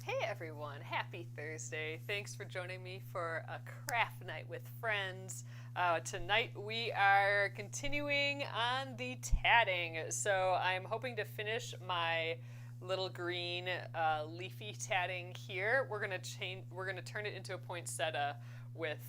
Hey everyone, happy Thursday. Thanks for joining me for a craft night with friends. Tonight we are continuing on the tatting. So I'm hoping to finish my little green leafy tatting here. We're gonna turn it into a poinsettia with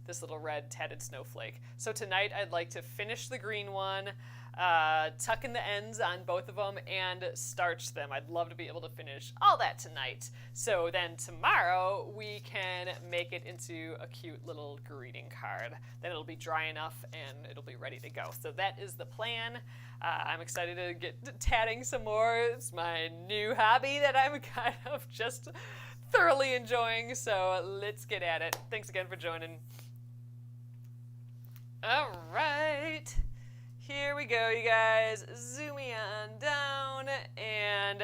this little red tatted snowflake. So tonight I'd like to finish the green one, tuck in the ends on both of them, and starch them. I'd love to be able to finish all that tonight. So then tomorrow we can make it into a cute little greeting card. Then it'll be dry enough and it'll be ready to go. So that is the plan. I'm excited to get to tatting some more. It's my new hobby that I'm kind of just thoroughly enjoying. So let's get at it. Thanks again for joining. All right. Here we go, you guys. Zooming on down. And,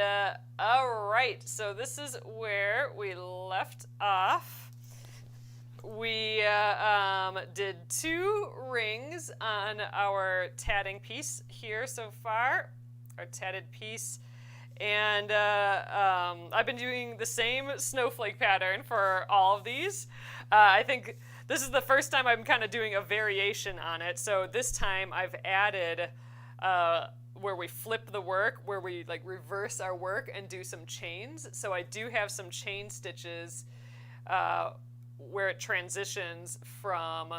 all right. So this is where we left off. We did 2 rings on our tatting piece here so far. Our tatted piece. And I've been doing the same snowflake pattern for all of these. I think this is the first time I'm kind of doing a variation on it. So this time I've added where we flip the work, where we like reverse our work and do some chains. So I do have some chain stitches where it transitions from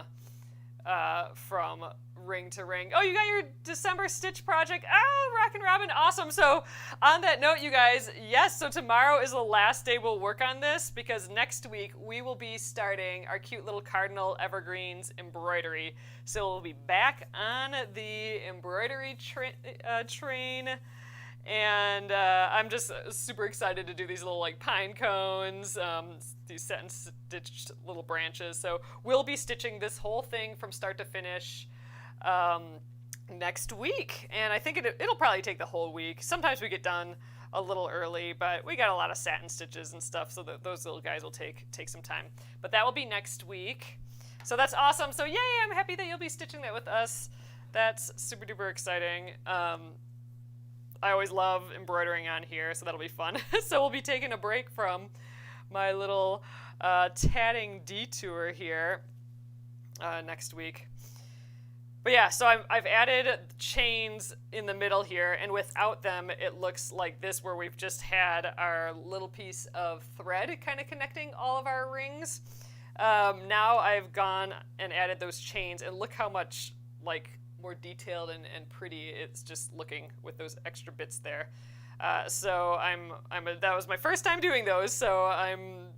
ring to ring. Oh, you got your December stitch project. Oh, Rockin' Robin, awesome. So on that note, you guys, yes, so tomorrow is the last day we'll work on this because next week we will be starting our cute little cardinal evergreens embroidery. So we'll be back on the embroidery train. And I'm just super excited to do these little like pine cones, these set and stitched little branches. So we'll be stitching this whole thing from start to finish next week. And I think it'll probably take the whole week. Sometimes we get done a little early, but we got a lot of satin stitches and stuff, so those little guys will take some time. But that will be next week. So that's awesome. So yay, I'm happy that you'll be stitching that with us. That's super duper exciting. I always love embroidering on here, so that'll be fun. So we'll be taking a break from my little tatting detour here next week. But yeah, so I've added chains in the middle here, and without them, it looks like this, where we've just had our little piece of thread kind of connecting all of our rings. Now I've gone and added those chains, and look how much like more detailed and pretty it's just looking with those extra bits there. So that was my first time doing those, so I'm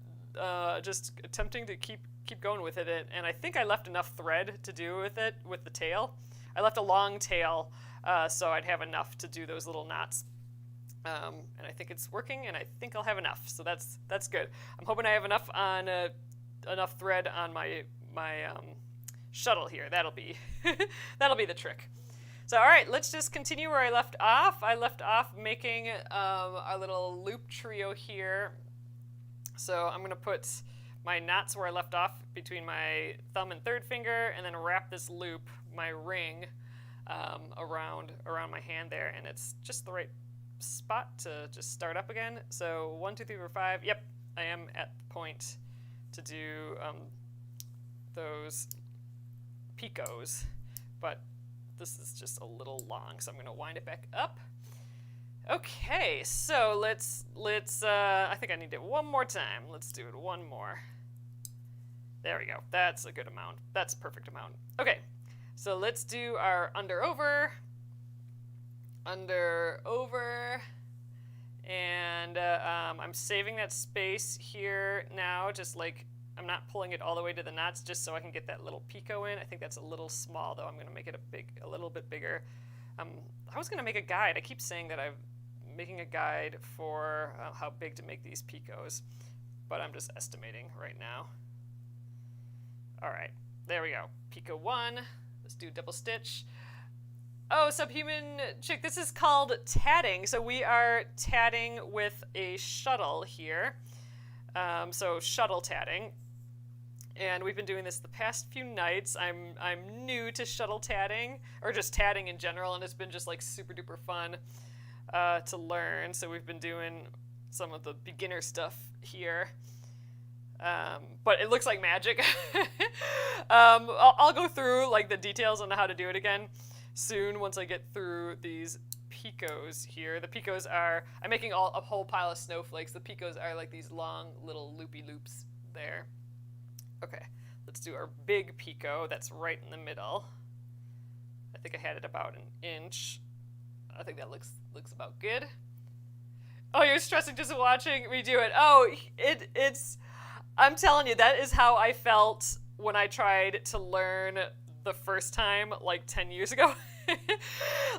just attempting to keep going with it. And I think I left enough thread to do with it with the tail. I left a long tail, so I'd have enough to do those little knots. And I think it's working, and I think I'll have enough, so that's good. I'm hoping I have enough on enough thread on my shuttle here. That'll be that'll be the trick. So all right, let's just continue where I left off. I left off making our little loop trio here. So I'm gonna put my knots where I left off between my thumb and third finger, and then wrap this loop, my ring, around my hand there, and it's just the right spot to just start up again. So 1, 2, 3, 4, 5. Yep, I am at the point to do those picots, but this is just a little long, so I'm going to wind it back up. Okay, so let's I think I need it one more time. Let's do it one more. There we go. That's a good amount. That's a perfect amount. Okay, so let's do our under over, and I'm saving that space here now, just like I'm not pulling it all the way to the knots, just so I can get that little picot in. I think that's a little small, though. I'm going to make it a little bit bigger. I was going to make a guide. I keep saying that I'm making a guide for how big to make these picots, but I'm just estimating right now. All right, there we go. Picot 1. Let's do double stitch. Oh, Subhuman Chick, this is called tatting. So we are tatting with a shuttle here. So shuttle tatting. And we've been doing this the past few nights. I'm new to shuttle tatting, or just tatting in general, and it's been just like super duper fun to learn. So we've been doing some of the beginner stuff here. But it looks like magic. I'll go through like the details on how to do it again soon once I get through these picots here. The picots are, I'm making a whole pile of snowflakes. The picots are like these long little loopy loops there. Okay, let's do our big picot that's right in the middle. I think I had it about an inch. I think that looks about good. Oh, you're stressing just watching me do it. Oh, it's, I'm telling you, that is how I felt when I tried to learn the first time, like 10 years ago.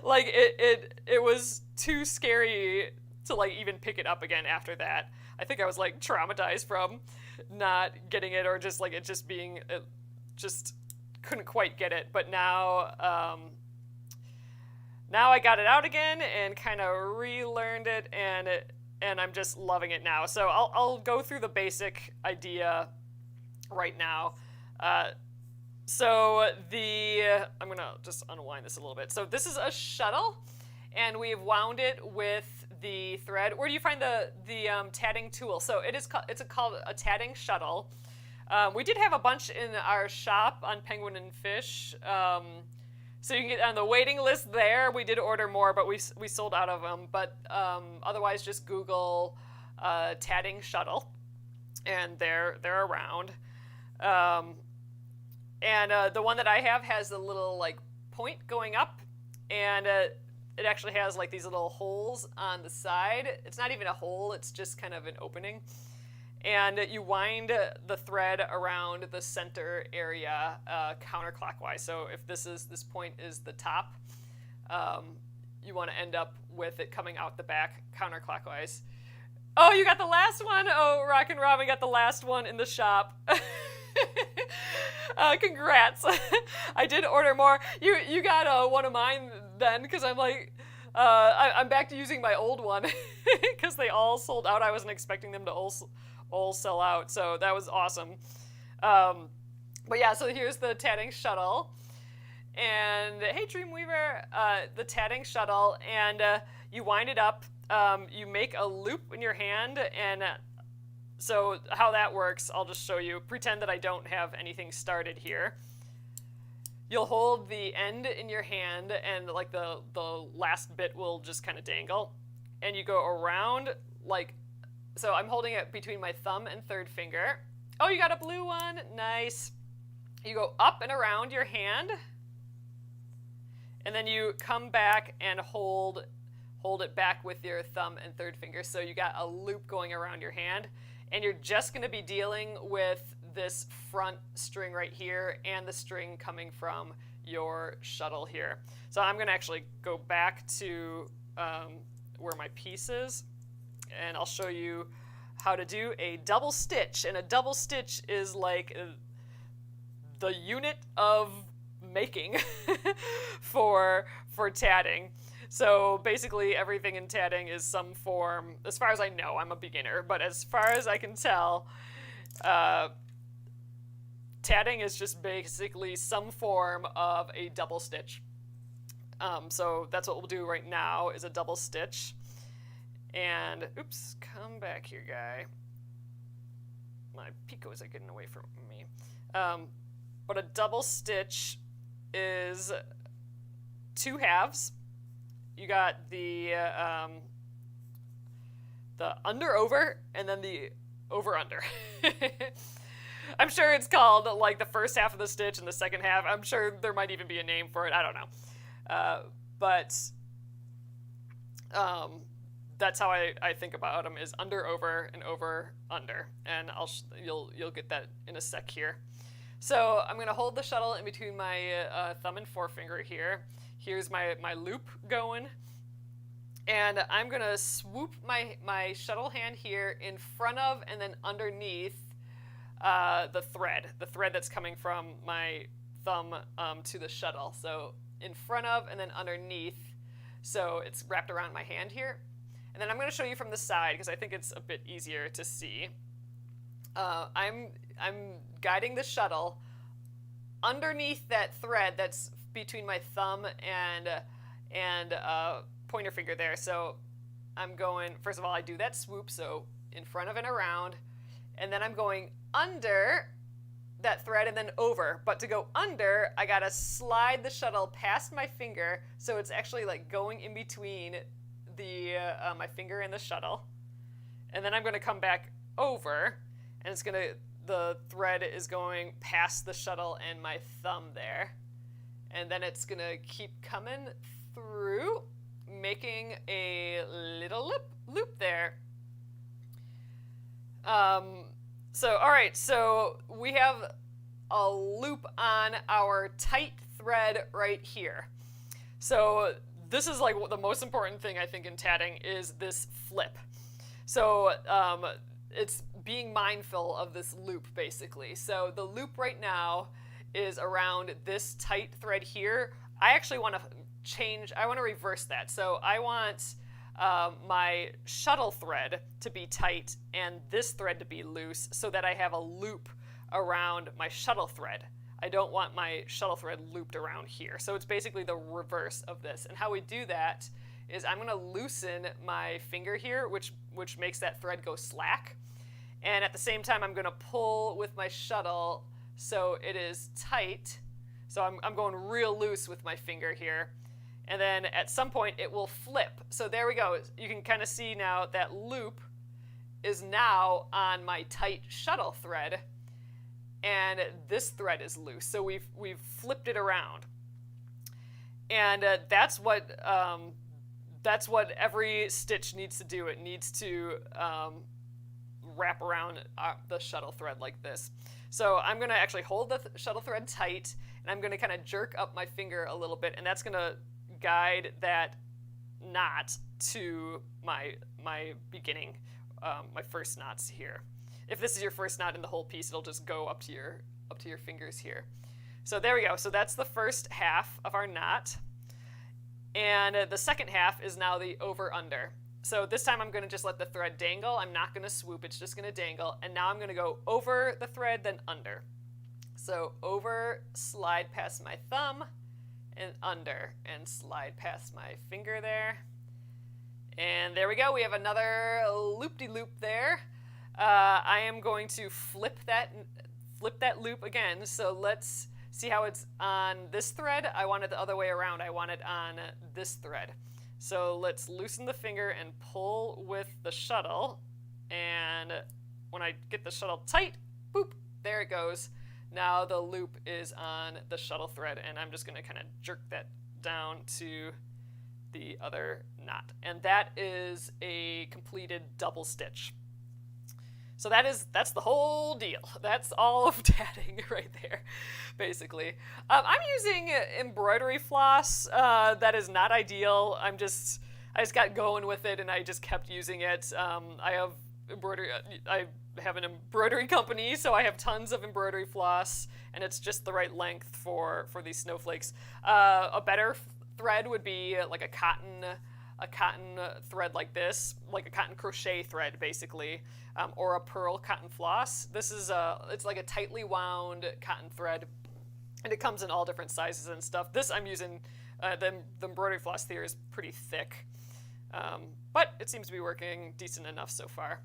Like, it was too scary to, like, even pick it up again after that. I think I was, like, traumatized from not getting it, or just, like, it just being, just couldn't quite get it. But now, now I got it out again and kind of relearned it, and I'm just loving it now. So I'll go through the basic idea right now. I'm gonna just unwind this a little bit. So this is a shuttle, and we've wound it with the thread. Where do you find the tatting tool? So it's called a tatting shuttle. We did have a bunch in our shop on Penguin and Fish. So you can get on the waiting list there. We did order more, but we sold out of them. But otherwise, just Google tatting shuttle, and they're around. The one that I have has a little like point going up, and it actually has like these little holes on the side. It's not even a hole; it's just kind of an opening. And you wind the thread around the center area counterclockwise. So if this point is the top, you want to end up with it coming out the back counterclockwise. Oh, you got the last one? Oh, Rockin' Robin got the last one in the shop. Congrats. I did order more. You got one of mine then, because I'm like, I'm back to using my old one because they all sold out. I wasn't expecting them to all sell out, so that was awesome. But yeah, so here's the tatting shuttle, and hey Dreamweaver, the tatting shuttle, and you wind it up, you make a loop in your hand, and so how that works, I'll just show you. Pretend that I don't have anything started here. You'll hold the end in your hand, and like the last bit will just kind of dangle, and you go around like. So I'm holding it between my thumb and third finger. Oh, you got a blue one. Nice. You go up and around your hand, and then you come back and hold it back with your thumb and third finger. So you got a loop going around your hand, and you're just going to be dealing with this front string right here and the string coming from your shuttle here. So I'm going to actually go back to where my piece is, and I'll show you how to do a double stitch. And a double stitch is like the unit of making for tatting. So basically everything in tatting is some form, as far as I know, I'm a beginner, but as far as I can tell, tatting is just basically some form of a double stitch. So that's what we'll do right now, is a double stitch. And, oops, come back here, guy. My picots are getting away from me. But a double stitch is two halves. You got the under-over, and then the over-under. I'm sure it's called, like, the first half of the stitch and the second half. I'm sure there might even be a name for it. I don't know. That's how I think about them, is under, over, and over, under. And you'll get that in a sec here. So I'm going to hold the shuttle in between my thumb and forefinger here. Here's my loop going. And I'm going to swoop my shuttle hand here in front of and then underneath the thread that's coming from my thumb to the shuttle. So in front of and then underneath, so it's wrapped around my hand here. And then I'm going to show you from the side because I think it's a bit easier to see. I'm guiding the shuttle underneath that thread that's between my thumb and pointer finger there. So I'm going, first of all, I do that swoop, so in front of and around, and then I'm going under that thread and then over. But to go under, I gotta slide the shuttle past my finger, so it's actually like going in between the my finger and the shuttle. And then I'm gonna come back over, and the thread is going past the shuttle and my thumb there. And then it's gonna keep coming through, making a little loop there. All right, so we have a loop on our tight thread right here. So this is like the most important thing I think in tatting is this flip. So it's being mindful of this loop basically. So the loop right now is around this tight thread here. I actually want to reverse that. So I want my shuttle thread to be tight and this thread to be loose so that I have a loop around my shuttle thread. I don't want my shuttle thread looped around here. So it's basically the reverse of this. And how we do that is I'm going to loosen my finger here, which makes that thread go slack. And at the same time, I'm going to pull with my shuttle so it is tight. So I'm going real loose with my finger here. And then at some point it will flip. So there we go. You can kind of see now that loop is now on my tight shuttle thread, and this thread is loose. So we've flipped it around, and that's what every stitch needs to do. It needs to wrap around the shuttle thread like this. So I'm going to actually hold the shuttle thread tight, and I'm going to kind of jerk up my finger a little bit, and that's going to guide that knot to my beginning, my first knots here. If this is your first knot in the whole piece, it'll just go up to your fingers here. So there we go. So that's the first half of our knot, and the second half is now the over under. So this time I'm going to just let the thread dangle. I'm not going to swoop. It's just going to dangle. And now I'm going to go over the thread, then under. So over, slide past my thumb, and under, and slide past my finger there. And there we go. We have another loop-de-loop there. I am going to flip that loop again. So let's see how it's on this thread. I want it the other way around. I want it on this thread. So let's loosen the finger and pull with the shuttle. And when I get the shuttle tight, boop, there it goes. Now the loop is on the shuttle thread, and I'm just going to kind of jerk that down to the other knot. And that is a completed double stitch. So that's the whole deal. That's all of tatting right there, basically. I'm using embroidery floss. That is not ideal. I just got going with it, and I just kept using it. I have an embroidery company, so I have tons of embroidery floss, and it's just the right length for these snowflakes. A better thread would be like a cotton thread like this, like a cotton crochet thread basically, or a pearl cotton floss. This is it's like a tightly wound cotton thread, and it comes in all different sizes and stuff. This I'm using, the embroidery floss here is pretty thick, but it seems to be working decent enough so far.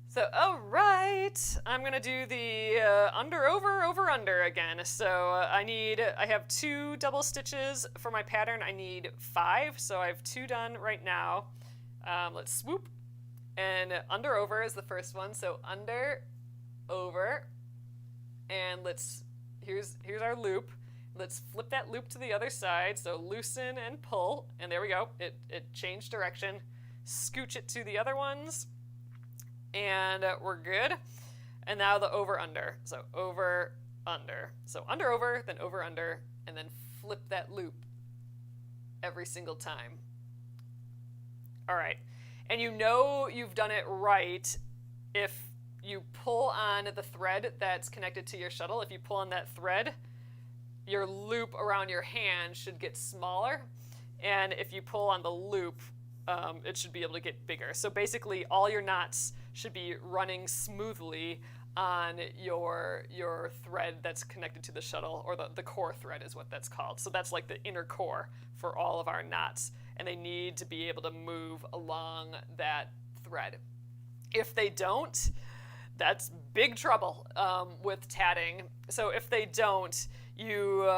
So, all right, I'm gonna do the under, over, over, under again. So I have 2 double stitches for my pattern. I need 5, so I have 2 done right now. Let's swoop, and under, over is the first one. So under, over, and here's our loop. Let's flip that loop to the other side. So loosen and pull, and there we go. It changed direction. Scooch it to the other ones. And we're good. And now the over, under. So over, under. So under, over, then over, under, and then flip that loop every single time. All right. And you know you've done it right if you pull on the thread that's connected to your shuttle. If you pull on that thread, your loop around your hand should get smaller. And if you pull on the loop, it should be able to get bigger. So basically all your knots should be running smoothly on your thread that's connected to the shuttle, or the core thread is what that's called. So that's like the inner core for all of our knots. and they need to be able to move along that thread. If they don't, that's big trouble with tatting. So if they don't, you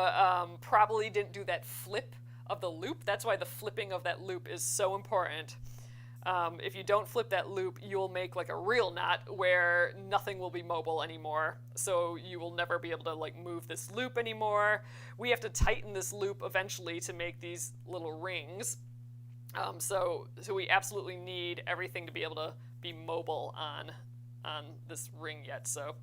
probably didn't do that flip of the loop. That's why the flipping of that loop is so important. If you don't flip that loop, you'll make like a real knot where nothing will be mobile anymore. So you will never be able to like move this loop anymore. We have to tighten this loop eventually to make these little rings. So we absolutely need everything to be able to be mobile on this ring yet. So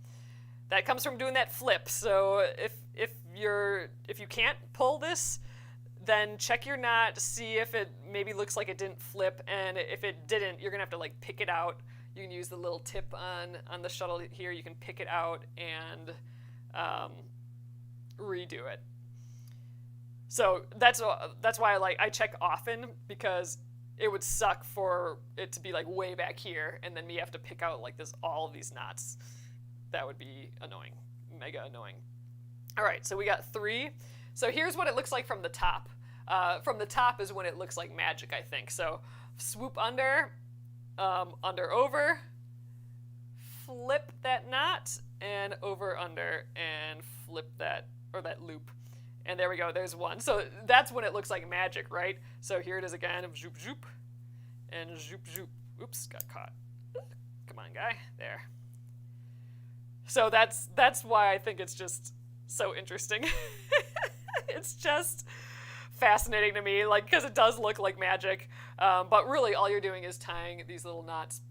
that comes from doing that flip. So if you can't pull this, then check your knot, see if it maybe looks like it didn't flip, and if it didn't, you're gonna have to like pick it out. You can use the little tip on the shuttle here. You can pick it out and redo it. So that's why I check often, because it would suck for it to be like way back here and then me have to pick out like all of these knots. That would be annoying, mega annoying. All right, so we got 3. So here's what it looks like from the top. From the top is when it looks like magic, I think. So swoop under, under, over, flip that knot, and over, under, and flip that, or that loop. And there we go, there's one. So that's when it looks like magic, right? So here it is again, zoop, zoop, and zoop, zoop. Oops, got caught. Come on, guy, there. So that's why I think it's just so interesting. It's just fascinating to me, like, because it does look like magic, but really all you're doing is tying these little knots.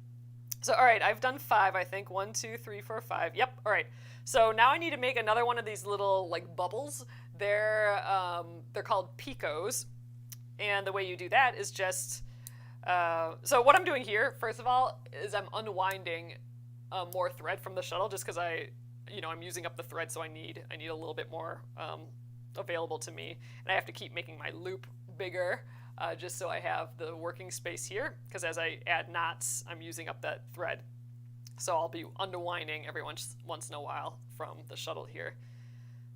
So all right, I've done 5, I think. 1, 2, 3, 4, 5. Yep. All right. So now I need to make another one of these little like bubbles. They're called picots, and the way you do that is just so what I'm doing here, first of all, is I'm unwinding more thread from the shuttle, just because I'm using up the thread, so I need a little bit more available to me, and I have to keep making my loop bigger just so I have the working space here, because as I add knots, I'm using up that thread. So I'll be unwinding every once in a while from the shuttle here.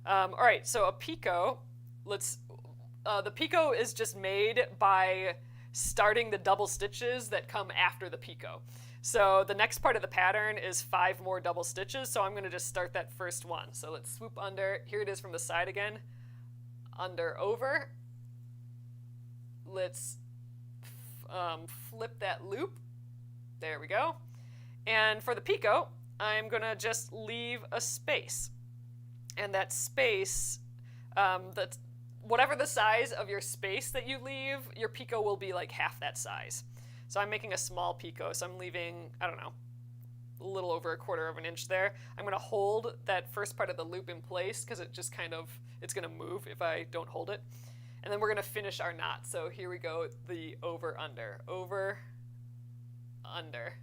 All right, so a picot, the picot is just made by starting the double stitches that come after the picot. So the next part of the pattern is 5 more double stitches, so I'm going to just start that first one. So let's swoop under. Here it is from the side again. Under, over. Let's flip that loop. There we go. And for the picot, I'm going to just leave a space. And that space, that's whatever the size of your space that you leave, your picot will be like half that size. So I'm making a small picot, so I'm leaving, I don't know, a little over 1/4 of an inch there. I'm going to hold that first part of the loop in place because it just it's going to move if I don't hold it. And then we're going to finish our knot. So here we go, the over, under, under.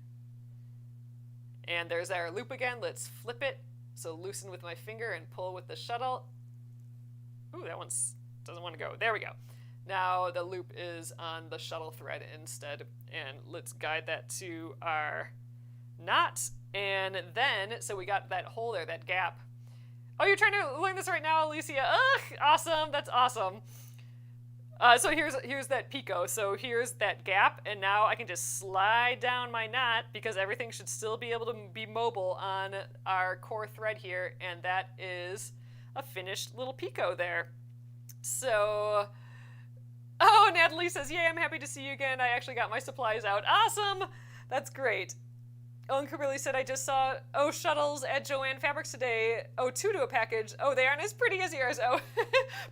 And there's our loop again. Let's flip it. So loosen with my finger and pull with the shuttle. Ooh, that one doesn't want to go. There we go. Now the loop is on the shuttle thread instead, and let's guide that to our knot. And then, so we got that hole there, that gap. Oh, you're trying to learn this right now, Alicia? Ugh, awesome, that's awesome. So here's that picot. So here's that gap, and now I can just slide down my knot because everything should still be able to be mobile on our core thread here, and that is a finished little picot there. So, oh, Natalie says, yay, I'm happy to see you again. I actually got my supplies out. Awesome, that's great. Ellen Kimberly said, I just saw, shuttles at Joann Fabrics today. 2 to a package. Oh, they aren't as pretty as yours. Oh,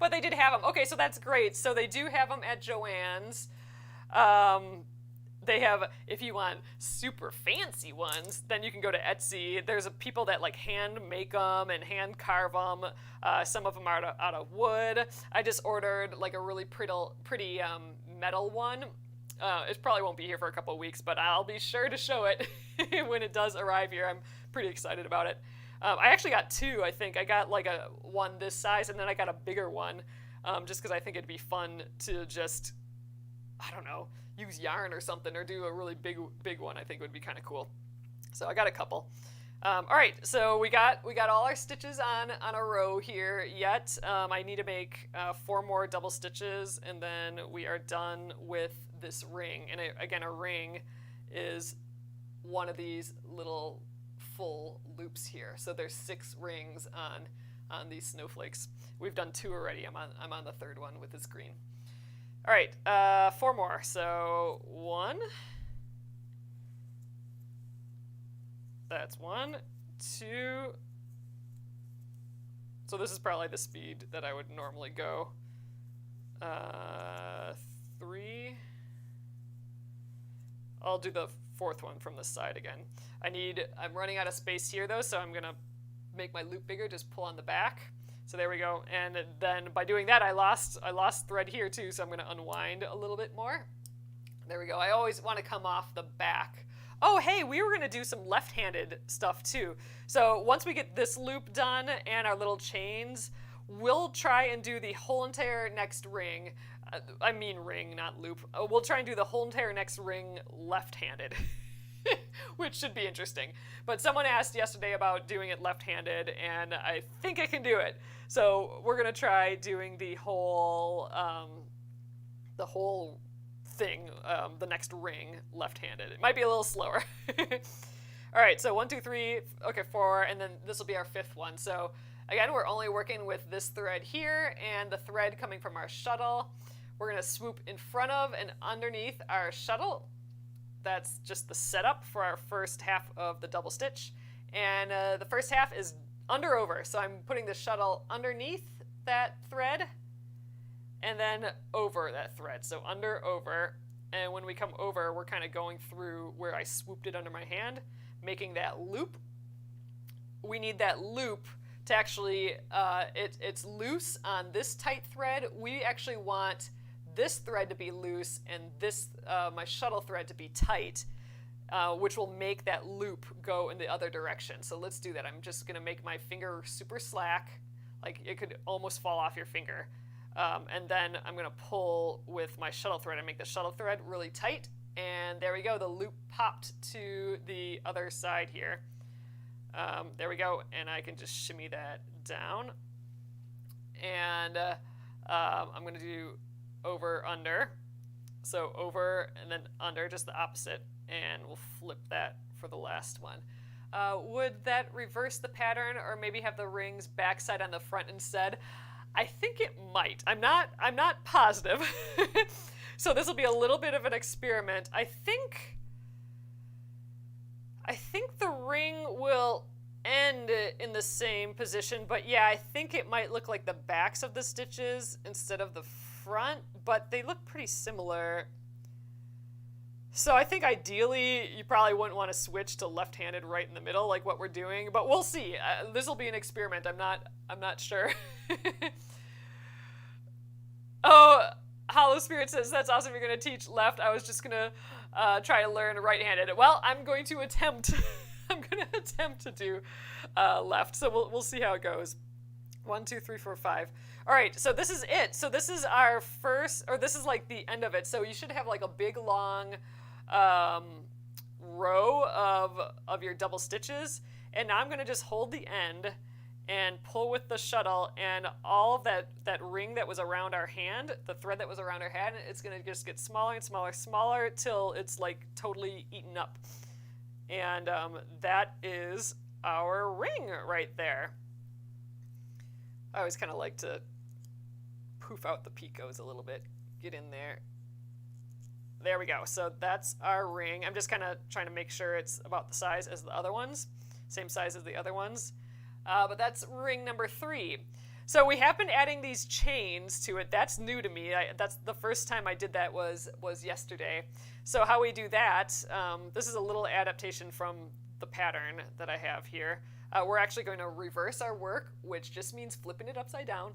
but they did have them. Okay, so that's great. So they do have them at Joann's. They have, if you want super fancy ones, then you can go to Etsy. There's people that like hand make them and hand carve them. Some of them are out of wood. I just ordered like a really pretty metal one. It probably won't be here for a couple of weeks, but I'll be sure to show it when it does arrive here. I'm pretty excited about it. I actually got 2, I think. I got like a one this size, and then I got a bigger one, just because I think it'd be fun to just, I don't know, use yarn or something, or do a really big one. I think would be kind of cool. So I got a couple. All right, so we got all our stitches on a row here yet. I need to make 4 more double stitches, and then we are done with this ring. And again, a ring is one of these little full loops here. So there's 6 rings on these snowflakes. We've done 2 already. I'm on the 3rd one with this green. All right, 4 more. So 1. That's 1, 2. So this is probably the speed that I would normally go. 3. I'll do the 4th one from the side again. I'm running out of space here though, so I'm gonna make my loop bigger, just pull on the back. So there we go. And then by doing that, I lost thread here too, so I'm gonna unwind a little bit more. There we go. I always want to come off the back. Oh, hey, we were going to do some left-handed stuff too. So once we get this loop done and our little chains, we'll try and do the whole entire next ring. I mean ring, not loop. We'll try and do the whole entire next ring left-handed, which should be interesting. But someone asked yesterday about doing it left-handed, and I think I can do it. So we're going to try doing the whole thing, the next ring left-handed. It might be a little slower. All right, so 1, 2, 3, okay, 4, and then this will be our 5th one. So again, we're only working with this thread here and the thread coming from our shuttle. We're going to swoop in front of and underneath our shuttle. That's just the setup for our first half of the double stitch. And the first half is under over. So I'm putting the shuttle underneath that thread and then over that thread. So under, over, and when we come over, we're kind of going through where I swooped it under my hand, making that loop. We need that loop to actually, it's loose on this tight thread. We actually want this thread to be loose and this, my shuttle thread to be tight, which will make that loop go in the other direction. So let's do that. I'm just gonna make my finger super slack, like it could almost fall off your finger. And then I'm going to pull with my shuttle thread and make the shuttle thread really tight. And there we go. The loop popped to the other side here. There we go. And I can just shimmy that down. And I'm going to do over, under. So over and then under, just the opposite. And we'll flip that for the last one. Would that reverse the pattern or maybe have the rings backside on the front instead? I think it might. I'm not positive. So this will be a little bit of an experiment. I think the ring will end in the same position, but yeah, I think it might look like the backs of the stitches instead of the front, but they look pretty similar. So I think ideally you probably wouldn't want to switch to left-handed right in the middle like what we're doing, but we'll see. This will be an experiment. I'm not sure. Oh, Hollow Spirit says, that's awesome, you're going to teach left. I was just going to try to learn right-handed. Well, I'm going to attempt. I'm going to attempt to do left, so we'll see how it goes. 1, 2, 3, 4, 5. All right, so this is it. So this is our first, or this is like the end of it. So you should have like a big long row of your double stitches. And now I'm going to just hold the end and pull with the shuttle, and all of that ring that was around our hand, the thread that was around our hand, it's going to just get smaller and smaller, smaller till it's like totally eaten up. And that is our ring right there. I always kind of like to poof out the picots a little bit, get in there. There we go. So that's our ring. I'm just kind of trying to make sure it's about the size as the other ones, same size as the other ones. But that's ring number 3. So we have been adding these chains to it. That's new to me. That's the first time I did that was yesterday. So how we do that, this is a little adaptation from the pattern that I have here. We're actually going to reverse our work, which just means flipping it upside down.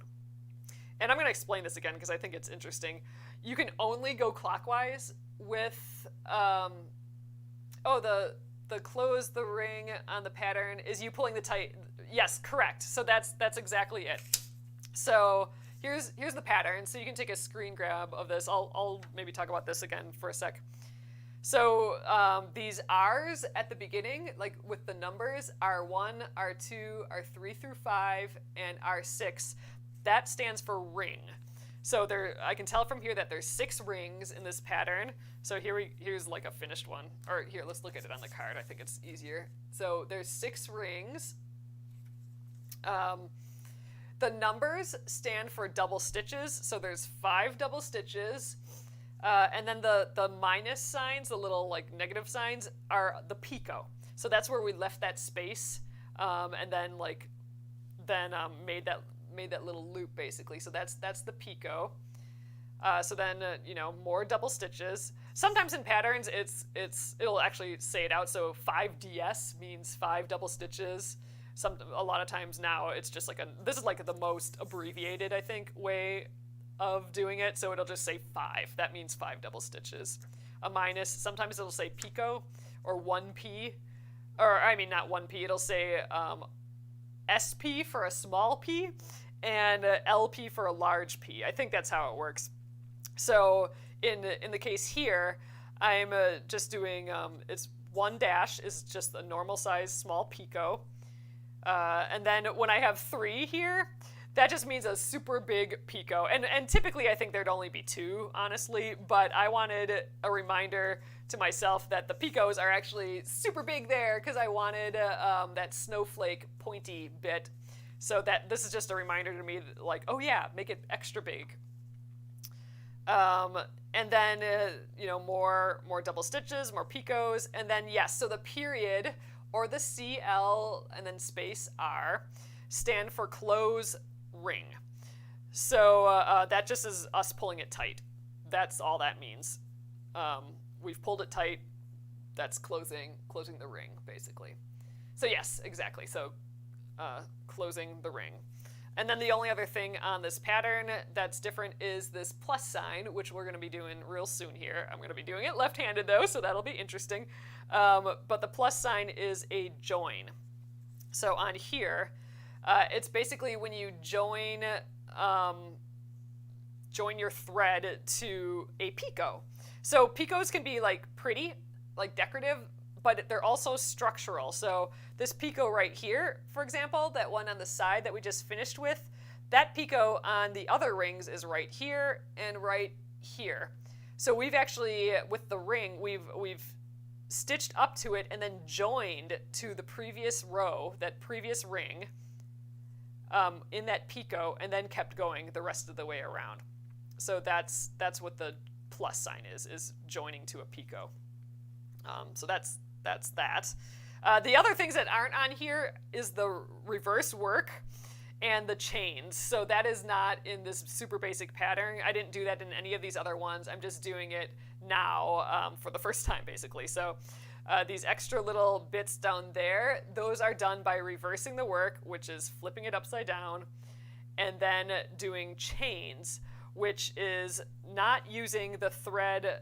And I'm going to explain this again because I think it's interesting. You can only go clockwise with, the close the ring on the pattern is you pulling the tight. Yes, correct. So that's exactly it. So here's the pattern. So you can take a screen grab of this. I'll maybe talk about this again for a sec. So these R's at the beginning, like with the numbers, R1, R2, R3 through 5, and R6, that stands for ring. So I can tell from here that there's 6 rings in this pattern. So here's like a finished one. Or here, let's look at it on the card. I think it's easier. So there's 6 rings. The numbers stand for double stitches. So there's 5 double stitches. And then the minus signs, the little like negative signs, are the picot. So that's where we left that space, and then made that little loop basically. So that's the picot. So then more double stitches. Sometimes in patterns it'll actually say it out. So 5DS means 5 double stitches. A lot of times now it's just this is like the most abbreviated, I think, way of doing it. So it'll just say 5. That means 5 double stitches. A minus, sometimes it'll say picot or 1p, or I mean not 1p. It'll say SP for a small p and LP for a large p. I think that's how it works. So in the case here, I'm just doing it's 1 dash is just a normal size small picot, and then when I have 3 here, that just means a super big picot. And typically I think there'd only be 2, honestly, but I wanted a reminder to myself that the picots are actually super big there because I wanted that snowflake pointy bit. So that this is just a reminder to me, like, oh yeah, make it extra big. And then, more double stitches, more picots, and then yes, so the period or the CL and then space R stand for close ring. So that just is us pulling it tight. That's all that means. We've pulled it tight. That's closing the ring, basically. So yes, exactly. So closing the ring. And then the only other thing on this pattern that's different is this plus sign, which we're going to be doing real soon here. I'm going to be doing it left-handed, though, so that'll be interesting. But the plus sign is a join. So on here, it's basically when you join your thread to a picot. So picots can be like pretty, like decorative, but they're also structural. So this picot right here, for example, that one on the side that we just finished with, that picot on the other rings is right here and right here. So we've actually, with the ring, we've stitched up to it and then joined to the previous row, that previous ring, in that picot, and then kept going the rest of the way around. So that's what the plus sign is joining to a picot. So that's that. The other things that aren't on here is the reverse work and the chains. So that is not in this super basic pattern. I didn't do that in any of these other ones. I'm just doing it now for the first time, basically. So these extra little bits down there, those are done by reversing the work, which is flipping it upside down, and then doing chains, which is not using the thread.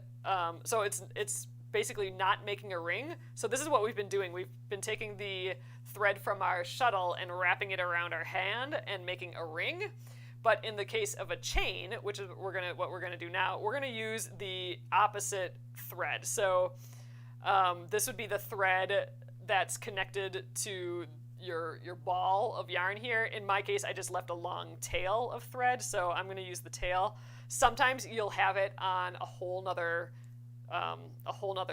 So it's basically not making a ring. So this is what we've been doing. We've been taking the thread from our shuttle and wrapping it around our hand and making a ring. But in the case of a chain, which is what we're gonna do now, we're gonna use the opposite thread. So this would be the thread that's connected to your ball of yarn here. In my case, I just left a long tail of thread, so I'm gonna use the tail. Sometimes you'll have it on a whole nother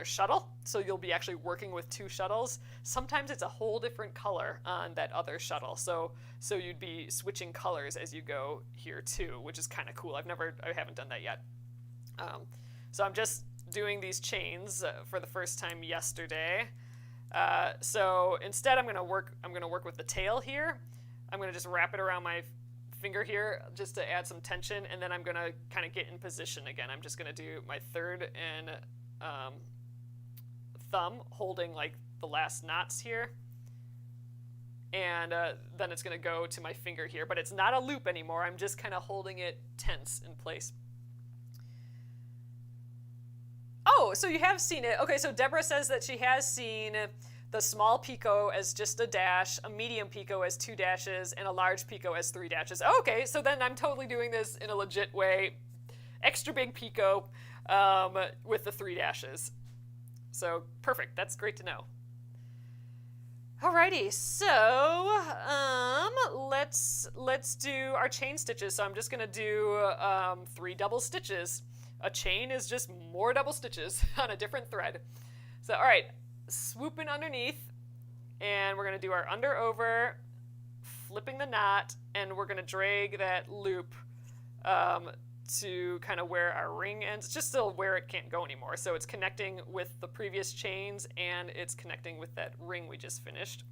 shuttle, so you'll be actually working with 2 shuttles. Sometimes it's a whole different color on that other shuttle, so you'd be switching colors as you go here too, which is kind of cool. I haven't done that yet. So I'm just doing these chains for the first time yesterday. So instead I'm gonna work with the tail here. I'm gonna just wrap it around my finger here just to add some tension, and then I'm gonna kind of get in position again. I'm just gonna do my third and thumb holding like the last knots here, and then it's gonna go to my finger here, but it's not a loop anymore. I'm just kind of holding it tense in place. Oh, so you have seen it. Okay, so Deborah says that she has seen the small picot as just a dash, a medium picot as 2 dashes, and a large picot as 3 dashes. Okay, so then I'm totally doing this in a legit way. Extra big picot with the 3 dashes. So perfect, that's great to know. Alrighty, so let's do our chain stitches. So I'm just gonna do 3 double stitches. A chain is just more double stitches on a different thread. So all right, swoop in underneath, and we're gonna do our under over, flipping the knot, and we're gonna drag that loop to kind of where our ring ends, just still where it can't go anymore. So it's connecting with the previous chains, and it's connecting with that ring we just finished.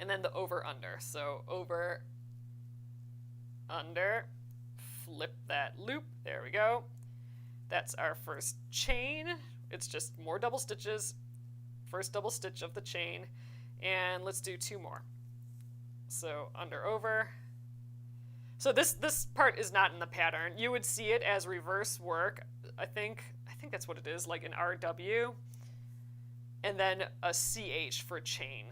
And then the over under. So over, under, flip that loop. There we go. That's our first chain. It's just more double stitches. First double stitch of the chain. And let's do 2 more. So under over. So this part is not in the pattern. You would see it as reverse work. I think that's what it is, like an RW, and then a CH for chain.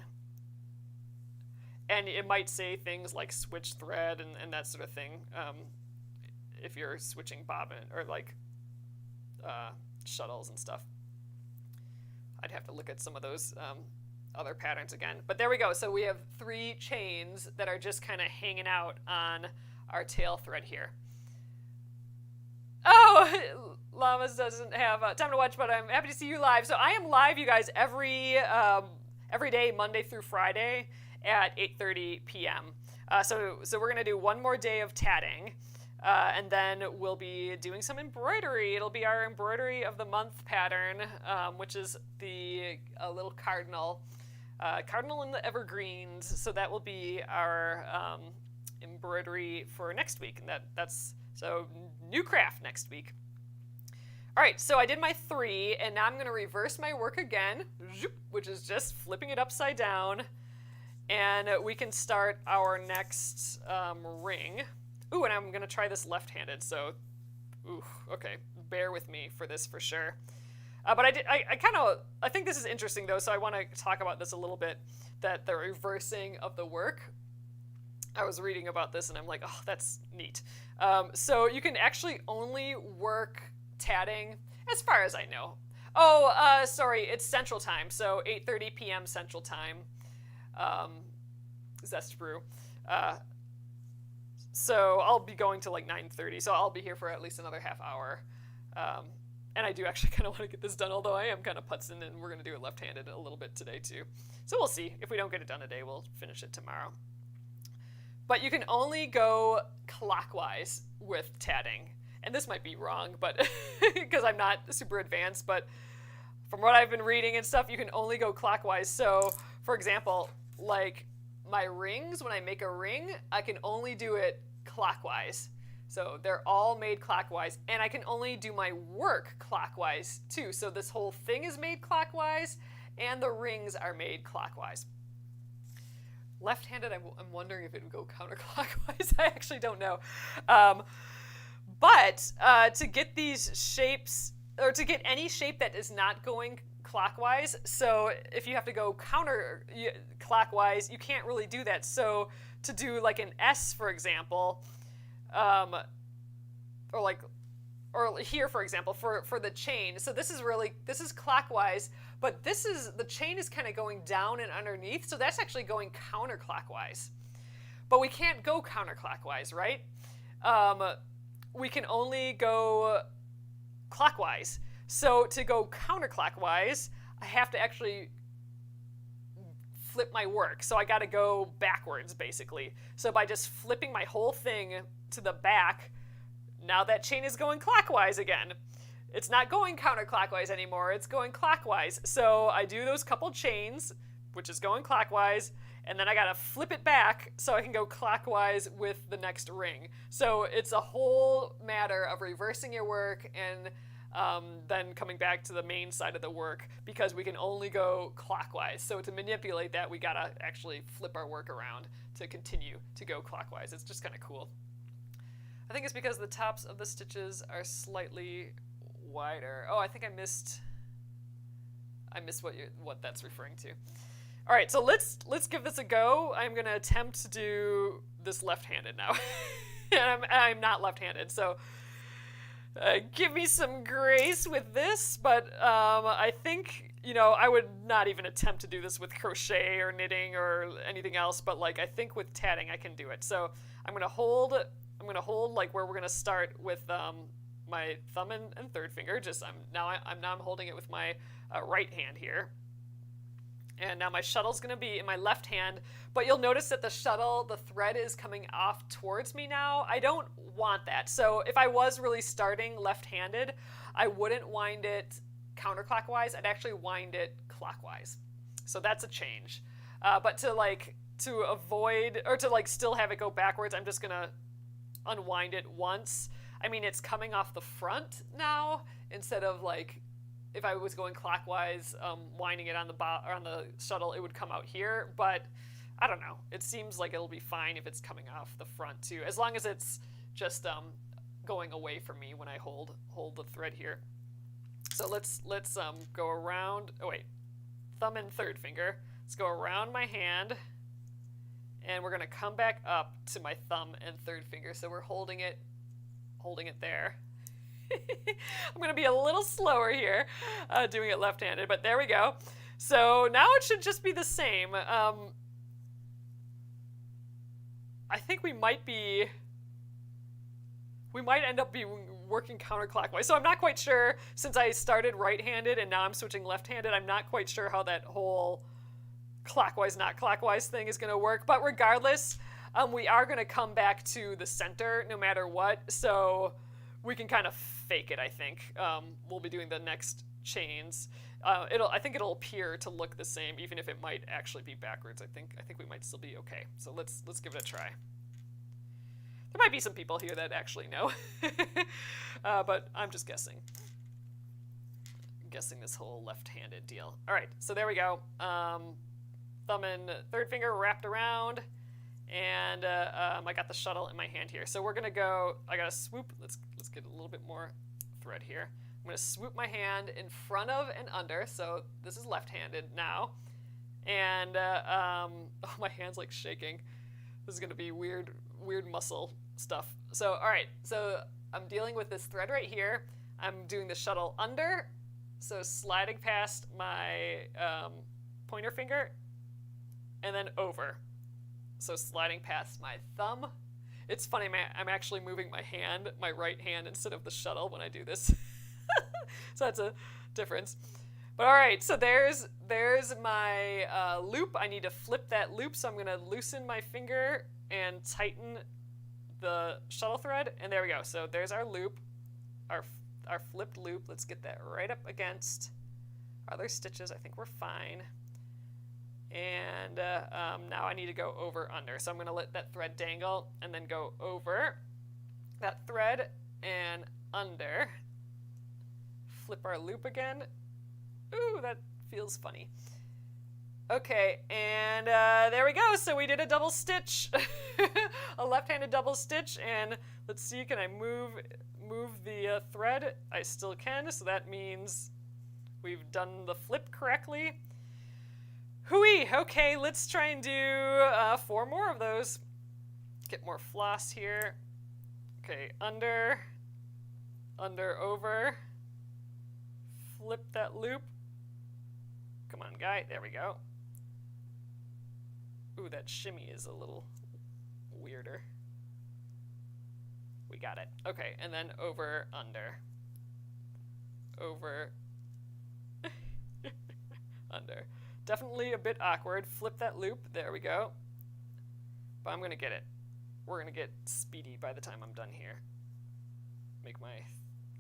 And it might say things like switch thread and that sort of thing if you're switching bobbin or like shuttles and stuff. I'd have to look at some of those other patterns again. But there we go. So we have 3 chains that are just kind of hanging out on our tail thread here. Oh, Llamas doesn't have time to watch, but I'm happy to see you live. So I am live, you guys, every day, Monday through Friday at 8:30 p.m. So we're gonna do 1 more day of tatting, and then we'll be doing some embroidery. It'll be our embroidery of the month pattern, which is the little cardinal in the evergreens. So that will be our embroidery for next week, and that's so new craft next week. All right, so I did my 3, and now I'm going to reverse my work again, which is just flipping it upside down, and we can start our next ring. Ooh, and I'm going to try this left-handed, so okay, bear with me for this for sure. But I think this is interesting though, so I want to talk about this a little bit, that the reversing of the work. I was reading about this and I'm like, oh, that's neat. So you can actually only work tatting, as far as I know. Oh, sorry, it's Central Time, so 8:30 p.m. Central Time. Zest Brew. So I'll be going to like 9:30, so I'll be here for at least another half hour. And I do actually kind of want to get this done, although I am kind of putzing, and we're going to do it left-handed a little bit today too. So we'll see. If we don't get it done today, we'll finish it tomorrow. But you can only go clockwise with tatting. And this might be wrong, but because I'm not super advanced, but from what I've been reading and stuff, you can only go clockwise. So, for example, like my rings, when I make a ring, I can only do it clockwise. So they're all made clockwise, and I can only do my work clockwise too. So this whole thing is made clockwise, and the rings are made clockwise. Left-handed, I'm wondering if it would go counterclockwise. I actually don't know. But to get these shapes, or to get any shape that is not going clockwise, so if you have to go counterclockwise, you can't really do that. So to do like an S, for example, or here, for example, for the chain. So this is clockwise, but the chain is kind of going down and underneath, so that's actually going counterclockwise. But we can't go counterclockwise, right? We can only go clockwise. So to go counterclockwise, I have to actually flip my work. So I got to go backwards, basically. So by just flipping my whole thing to the back, now that chain is going clockwise again. It's not going counterclockwise anymore, it's going clockwise. So I do those couple chains, which is going clockwise, and then I gotta flip it back so I can go clockwise with the next ring. So it's a whole matter of reversing your work and then coming back to the main side of the work, because we can only go clockwise. So to manipulate that, we gotta actually flip our work around to continue to go clockwise. It's just kind of cool. I think it's because the tops of the stitches are slightly wider. Oh, I think I missed what that's referring to. All right, so let's give this a go. I'm gonna attempt to do this left-handed now, and I'm not left-handed. So give me some grace with this, but I think, you know, I would not even attempt to do this with crochet or knitting or anything else, but like I think with tatting I can do it. So I'm gonna hold like where we're gonna start with my thumb and third finger. Just I'm holding it with my right hand here. And now my shuttle's gonna be in my left hand, but you'll notice that the thread is coming off towards me now. I don't want that. So if I was really starting left-handed, I wouldn't wind it counterclockwise. I'd actually wind it clockwise. So that's a change. But to avoid, or to like still have it go backwards, I'm just gonna unwind it once. I mean, it's coming off the front now instead of like, if I was going clockwise, winding it on the shuttle, it would come out here, but I don't know. It seems like it'll be fine if it's coming off the front too, as long as it's just going away from me when I hold the thread here. So let's go around. Oh wait, thumb and third finger. Let's go around my hand, and we're gonna come back up to my thumb and third finger. So we're holding it there. I'm going to be a little slower here doing it left-handed, but there we go. So now it should just be the same. I think we might end up working counterclockwise. So I'm not quite sure, since I started right-handed and now I'm switching left-handed, I'm not quite sure how that whole clockwise, not clockwise thing is going to work. But regardless, we are going to come back to the center no matter what. So we can kind of fake it, I think. We'll be doing the next chains. I think it'll appear to look the same, even if it might actually be backwards. I think we might still be okay. So let's give it a try. There might be some people here that actually know, but I'm just guessing. Guessing this whole left-handed deal. All right, so there we go. Thumb and third finger wrapped around. And I got the shuttle in my hand here. So we're gonna go, I gotta swoop, let's get a little bit more thread here. I'm gonna swoop my hand in front of and under, so this is left-handed now. And oh, my hand's like shaking. This is gonna be weird muscle stuff. So, all right, so I'm dealing with this thread right here. I'm doing the shuttle under, so sliding past my pointer finger, and then over. So sliding past my thumb. It's funny, I'm actually moving my hand, my right hand, instead of the shuttle when I do this. So that's a difference. But all right, so there's my loop. I need to flip that loop, so I'm going to loosen my finger and tighten the shuttle thread, and there we go. So there's our loop, our flipped loop. Let's get that right up against our other stitches. I think we're fine. And now I need to go over under. So I'm going to let that thread dangle and then go over that thread and under. Flip our loop again. Ooh, that feels funny. Okay, and there we go. So we did a double stitch, a left-handed double stitch. And let's see, can I move the thread? I still can, so that means we've done the flip correctly. Hooey! Okay, let's try and do 4 more of those. Get more floss here. Okay, under, over. Flip that loop. Come on, guy. There we go. Ooh, that shimmy is a little weirder. We got it. Okay, and then over, under. Over. Under. Definitely a bit awkward. Flip that loop. There we go. But I'm going to get it. We're going to get speedy by the time I'm done here. Make my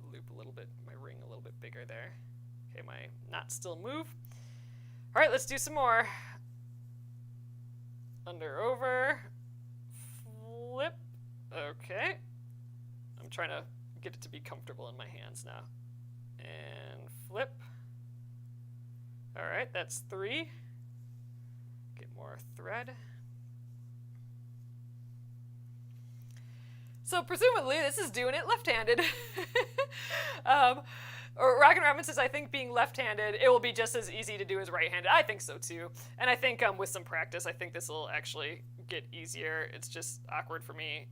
loop a little bit, my ring a little bit bigger there. Okay, my knot still move. All right, let's do some more. Under, over, flip. Okay. I'm trying to get it to be comfortable in my hands now. And flip. All right, that's 3. Get more thread. So presumably this is doing it left-handed. Or Rockin' Robin says, I think being left-handed, it will be just as easy to do as right-handed. I think so too. And I think with some practice, I think this will actually get easier. It's just awkward for me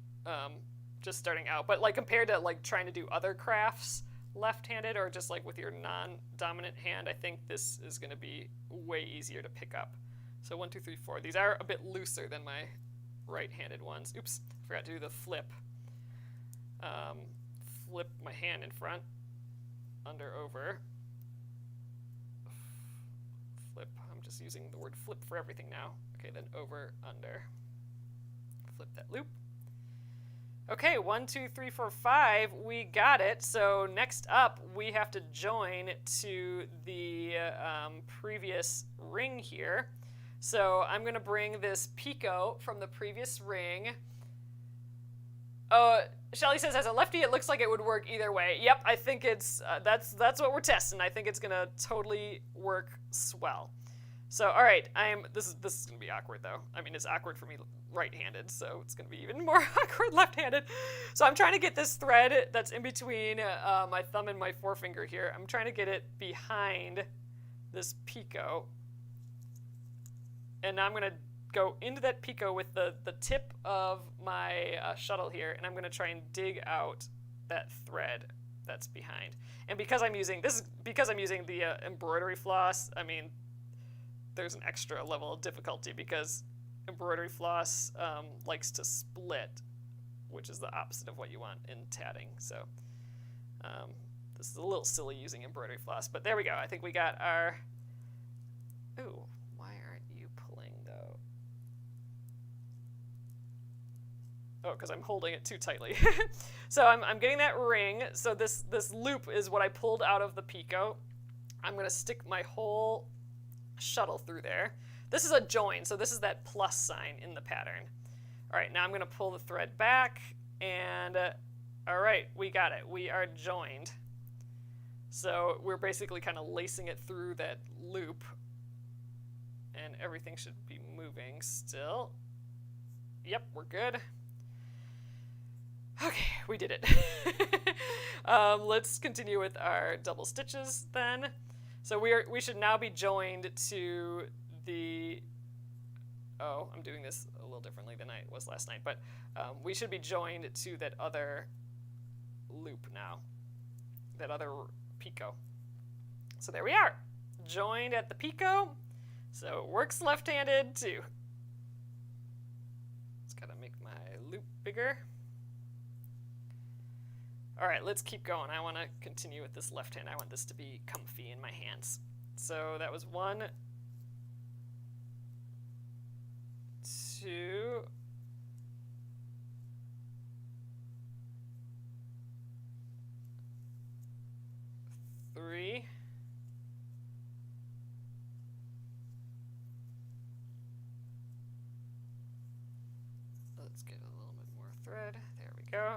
just starting out. But like compared to like trying to do other crafts left-handed or just like with your non-dominant hand, I think this is going to be way easier to pick up. So 1, 2, 3, 4. These are a bit looser than my right-handed ones. Oops, forgot to do the flip. Flip my hand in front, under, over. Flip, I'm just using the word flip for everything now. Okay, then over, under. Flip that loop. Okay, 1, 2, 3, 4, 5, we got it. So next up, we have to join to the previous ring here. So I'm going to bring this picot from the previous ring. Shelly says, as a lefty, it looks like it would work either way. Yep, I think it's, that's what we're testing. I think it's going to totally work swell. So, all right, this is going to be awkward, though. I mean, it's awkward for me right-handed, so it's going to be even more awkward left-handed. So I'm trying to get this thread that's in between my thumb and my forefinger here. I'm trying to get it behind this picot. And now I'm going to go into that picot with the tip of my shuttle here, and I'm going to try and dig out that thread that's behind. And because I'm using the embroidery floss, I mean, there's an extra level of difficulty because embroidery floss likes to split, which is the opposite of what you want in tatting. So this is a little silly using embroidery floss, but there we go. I think we got our... Ooh, why aren't you pulling, though? Oh, because I'm holding it too tightly. So I'm getting that ring. So this loop is what I pulled out of the picot. I'm going to stick my whole shuttle through there. This is a join, so this is that plus sign in the pattern. All right, now I'm going to pull the thread back, and all right, we got it. We are joined. So we're basically kind of lacing it through that loop, and everything should be moving still. Yep, we're good. Okay, we did it. Let's continue with our double stitches then. So we should now be joined to the... Oh, I'm doing this a little differently than I was last night, but we should be joined to that other loop now, that other picot. So there we are, joined at the picot. So it works left-handed too. Just gotta make my loop bigger. All right, let's keep going. I want to continue with this left hand. I want this to be comfy in my hands. So that was 1, 2, 3, 4.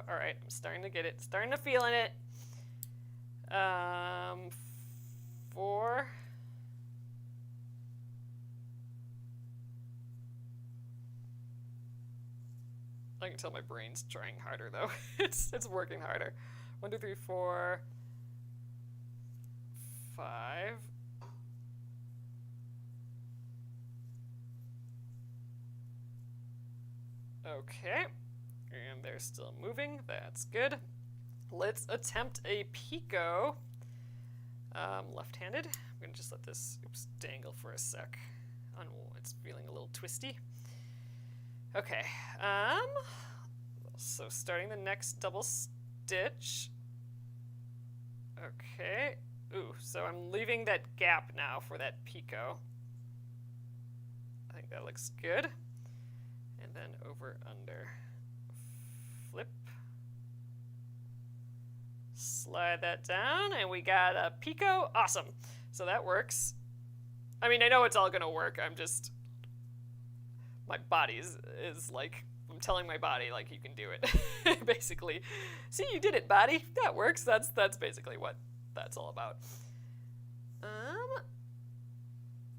All right, I'm starting to get it, starting to feeling it. 4. I can tell my brain's trying harder though. it's working harder. 1, 2, 3, 4, 5. Okay. And they're still moving. That's good. Let's attempt a picot. Left-handed. I'm going to just let this dangle for a sec. Oh, it's feeling a little twisty. Okay. So starting the next double stitch. Okay. Ooh, so I'm leaving that gap now for that picot. I think that looks good. And then over, under. Flip. Slide that down, and we got a picot. Awesome. So that works. I mean, I know it's all going to work. I'm just... My body is like... I'm telling my body, like, you can do it. Basically. See, you did it, body. That works. That's basically what that's all about.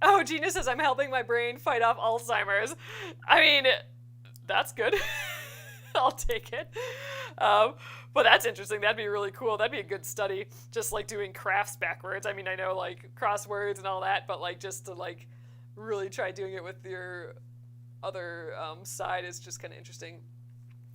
Oh, Gina says I'm helping my brain fight off Alzheimer's. I mean, that's good. I'll take it. But that's interesting. That'd be really cool. That'd be a good study. Just like doing crafts backwards. I mean, I know like crosswords and all that, but like just to like really try doing it with your other side is just kind of interesting.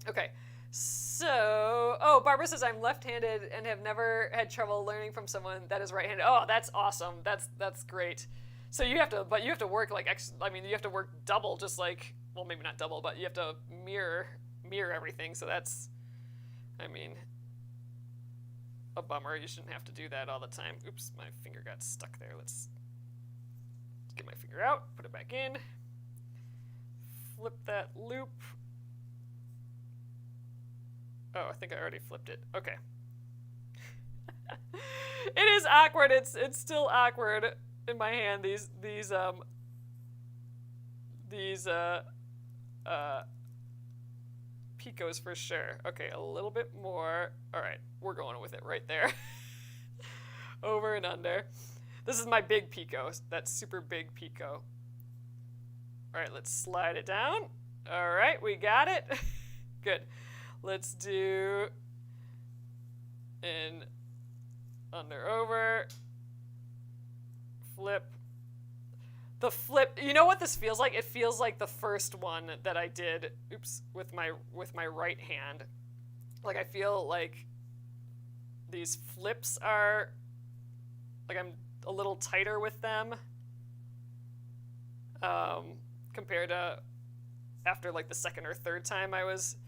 Okay, So, oh, Barbara says I'm left-handed and have never had trouble learning from someone that is right-handed. Oh, that's awesome. That's great. So you have to, but you have to work like I mean, you have to work double, just like, well, maybe not double, but you have to mirror everything. So that's, I mean, a bummer. You shouldn't have to do that all the time. Oops, my finger got stuck there. Let's get my finger out, put it back in, flip that loop. Oh, I think I already flipped it. Okay. It is awkward. It's still awkward in my hand. These picots for sure. Okay, a little bit more. All right, we're going with it right there. Over and under. This is my big picot. That super big picot. All right, let's slide it down. All right, we got it. Good. Let's do in, under, over, flip. The flip, you know what this feels like? It feels like the first one that I did, oops, with my right hand. Like I feel like these flips are, like I'm a little tighter with them compared to after like the second or third time I was,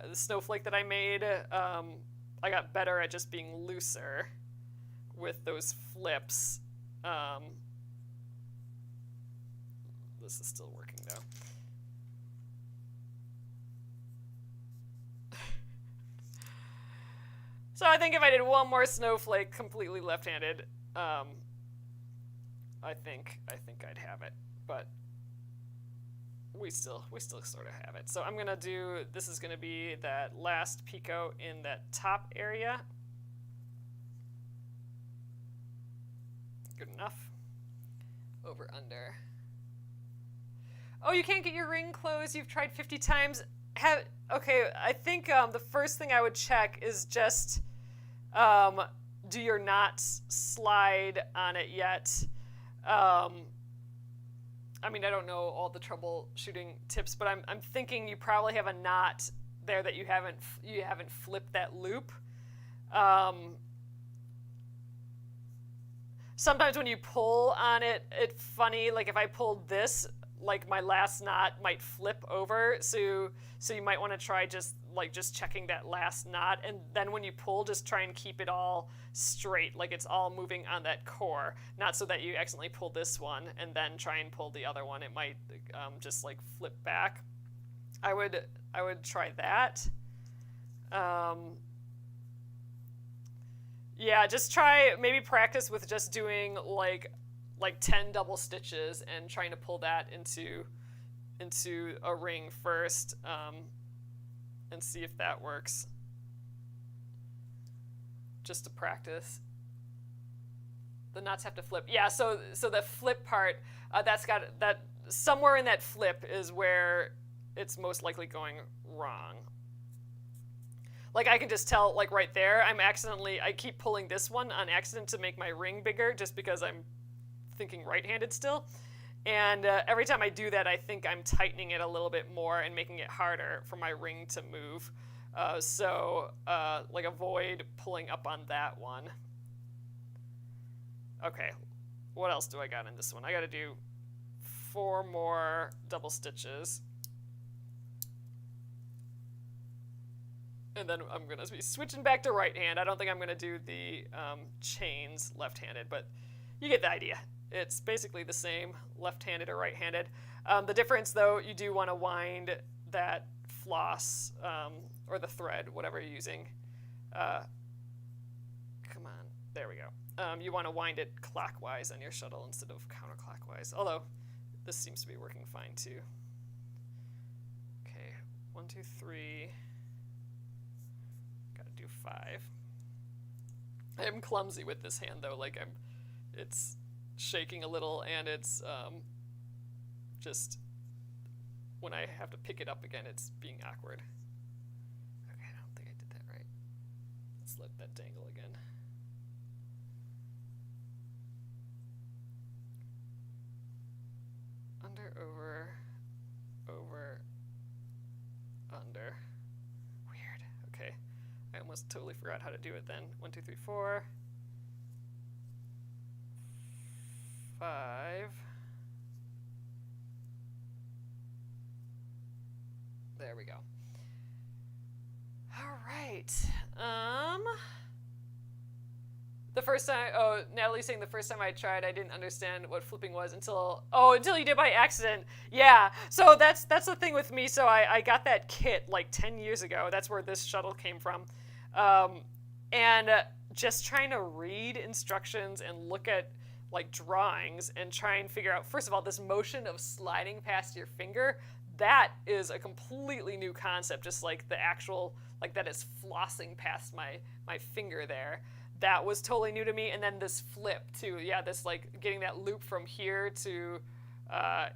the snowflake that I made, I got better at just being looser with those flips. This is still working though. So I think if I did one more snowflake completely left-handed, I think I'd have it, but we still sort of have it. So I'm gonna do, this is gonna be that last picot in that top area. Good enough. Over, under. Oh, you can't get your ring closed. You've tried 50 times. Okay, I think the first thing I would check is just, do your knots slide on it yet? I mean, I don't know all the troubleshooting tips, but I'm thinking you probably have a knot there that you haven't flipped that loop. Sometimes when you pull on it, it's funny. Like if I pulled this, like my last knot might flip over. So you might want to try just checking that last knot, and then when you pull, just try and keep it all straight, like it's all moving on that core, not so that you accidentally pull this one and then try and pull the other one. It might just like flip back. I would try that. Yeah, just try, maybe practice with just doing like 10 double stitches and trying to pull that into a ring first, and see if that works, just to practice. The knots have to flip. Yeah, so the flip part, that's got that, somewhere in that flip is where it's most likely going wrong. Like I can just tell, like right there, I keep pulling this one on accident to make my ring bigger, just because I'm thinking right-handed still. And every time I do that, I think I'm tightening it a little bit more and making it harder for my ring to move. Like avoid pulling up on that one. Okay, what else do I got in this one? I got to do 4 more double stitches. And then I'm going to be switching back to right hand. I don't think I'm going to do the chains left-handed, but you get the idea. It's basically the same, left-handed or right-handed. The difference, though, you do want to wind that floss or the thread, whatever you're using. Come on, there we go. You want to wind it clockwise on your shuttle instead of counterclockwise, although this seems to be working fine too. Okay, 1, 2, 3. Got to do 5. I am clumsy with this hand though. Like it's shaking a little, and it's just when I have to pick it up again, it's being awkward. Okay, I don't think I did that right. Let's let that dangle again. Under, over, over, under. Weird. I almost totally forgot how to do it then. 1, 2, 3, 4, 5. There we go. All right. The first time, Natalie's saying the first time I tried, I didn't understand what flipping was until you did by accident. Yeah, so that's the thing with me. So I got that kit like 10 years ago. That's where this shuttle came from. And just trying to read instructions and look at like drawings and try and figure out, first of all, this motion of sliding past your finger, that is a completely new concept, just like the actual, like that is flossing past my finger there. That was totally new to me. And then this flip too. Yeah, this like getting that loop from here to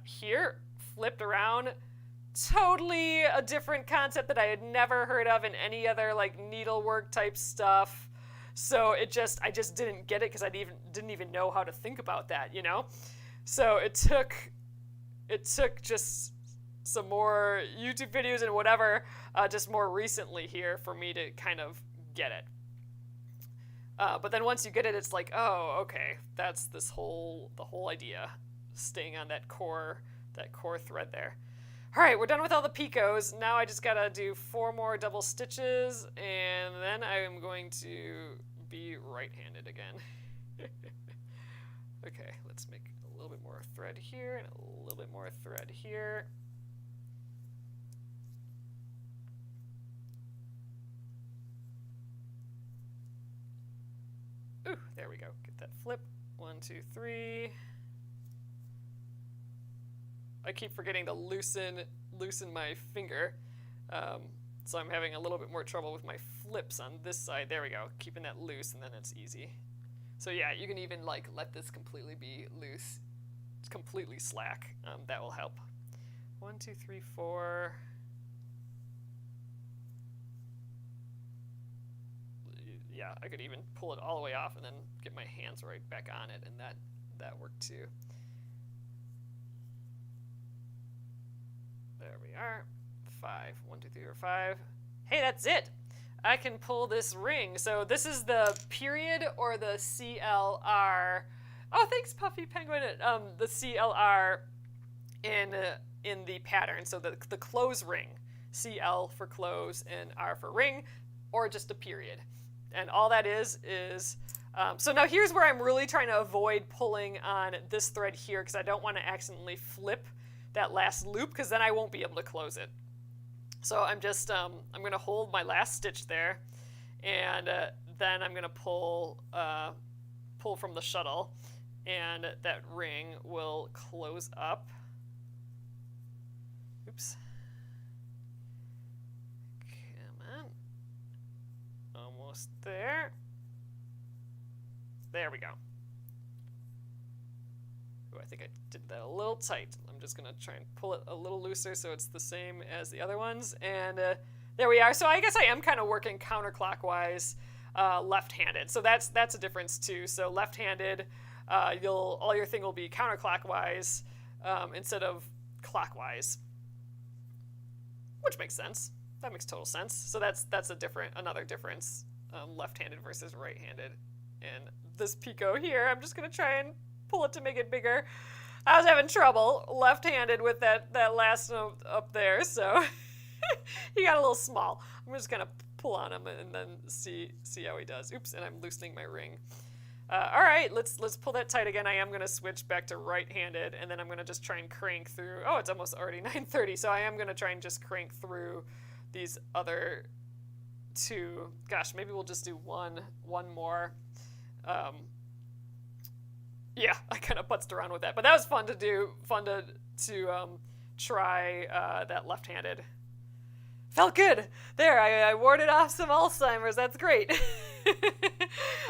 here, flipped around. Totally a different concept that I had never heard of in any other like needlework type stuff. So I just didn't get it because I didn't even know how to think about that, you know? So it took just some more YouTube videos and whatever, just more recently here for me to kind of get it. But then once you get it, it's like, oh, okay, that's the whole idea, staying on that core thread there. All right, we're done with all the picots. Now I just gotta do 4 more double stitches, and then I am going to be right-handed again. Okay, let's make a little bit more thread here and a little bit more thread here. Ooh, there we go. Get that flip. 1, 2, 3. I keep forgetting to loosen my finger. So I'm having a little bit more trouble with my flips on this side. There we go. Keeping that loose, and then it's easy. So yeah, you can even like let this completely be loose, completely slack. That will help. 1, 2, 3, 4. Yeah, I could even pull it all the way off and then get my hands right back on it, and that worked too. There we are. 5. 1, 2, 3, or 5. Hey, that's it. I can pull this ring. So this is the period or the CLR. Oh, thanks, Puffy Penguin. The CLR in the pattern. So the close ring. CL for close and R for ring, or just a period. And all that is so now here's where I'm really trying to avoid pulling on this thread here, because I don't want to accidentally flip that last loop, because then I won't be able to close it. So I'm just I'm going to hold my last stitch there, and then I'm going to pull from the shuttle, and that ring will close up. Oops. Come on. Almost there. There we go. Ooh, I think I did that a little tight. I'm just going to try and pull it a little looser so it's the same as the other ones. And there we are. So I guess I am kind of working counterclockwise, left-handed. So that's a difference too. So left-handed, all your thing will be counterclockwise instead of clockwise, which makes sense. That makes total sense. So that's another difference, left-handed versus right-handed. And this picot here, I'm just going to try and pull it to make it bigger. I was having trouble left-handed with that last note up there, so he got a little small. I'm just going to pull on him and then see how he does. Oops, and I'm loosening my ring. All right, let's pull that tight again. I am going to switch back to right-handed, and then I'm going to just try and crank through. Oh, it's almost already 9:30, so I am going to try and just crank through these other 2. Gosh, maybe we'll just do one more. Yeah, I kind of putzed around with that, but that was fun to do. Fun to try that left-handed. Felt good. There, I warded off some Alzheimer's. That's great.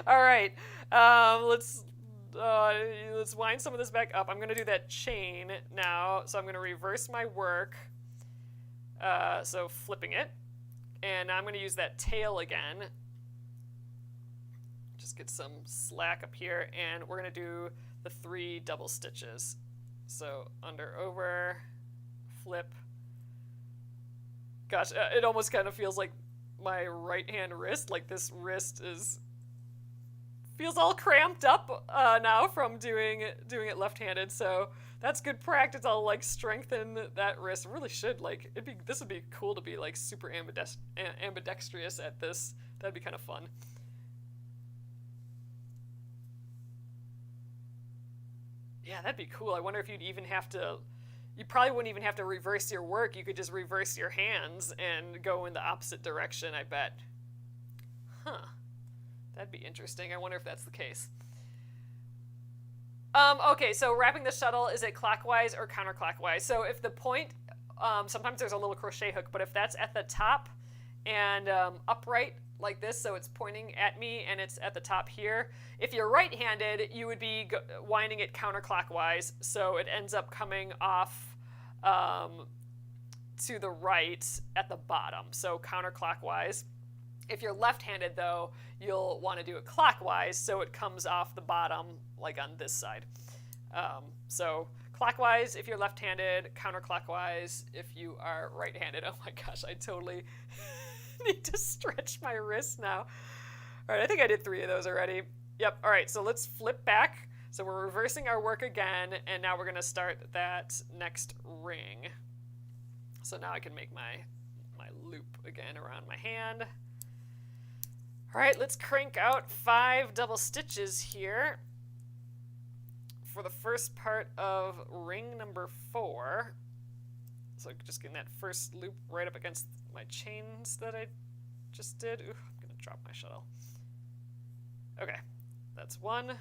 All right, let's wind some of this back up. I'm going to do that chain now, so I'm going to reverse my work. So flipping it, and I'm going to use that tail again. Just get some slack up here, and we're going to do the 3 double stitches. So under, over, flip. Gosh, it almost kind of feels like my right hand wrist. Like this wrist feels all cramped up now from doing it left-handed. So that's good practice. I'll like strengthen that wrist. Really should like this would be cool to be like super ambidextrous at this. That'd be kind of fun. Yeah, that'd be cool. I wonder if you'd even have to. You probably wouldn't even have to reverse your work. You could just reverse your hands and go in the opposite direction, I bet. Huh. That'd be interesting. I wonder if that's the case. Okay, so wrapping the shuttle, is it clockwise or counterclockwise? So if the point, sometimes there's a little crochet hook, but if that's at the top and upright like this, so it's pointing at me and it's at the top here, if you're right-handed, you would be winding it counterclockwise, so it ends up coming off to the right at the bottom, so counterclockwise. If you're left-handed, though, you'll want to do it clockwise, so it comes off the bottom, like on this side. So clockwise if you're left-handed, counterclockwise if you are right-handed. Oh my gosh, I totally need to stretch my wrist now. All right, I think I did 3 of those already. Yep, all right, so let's flip back. So we're reversing our work again, and now we're going to start that next ring. So now I can make my loop again around my hand. All right, let's crank out 5 double stitches here for the first part of ring number 4. So just getting that first loop right up against my chains that I just did. Ooh, I'm gonna drop my shuttle. Okay, that's 1.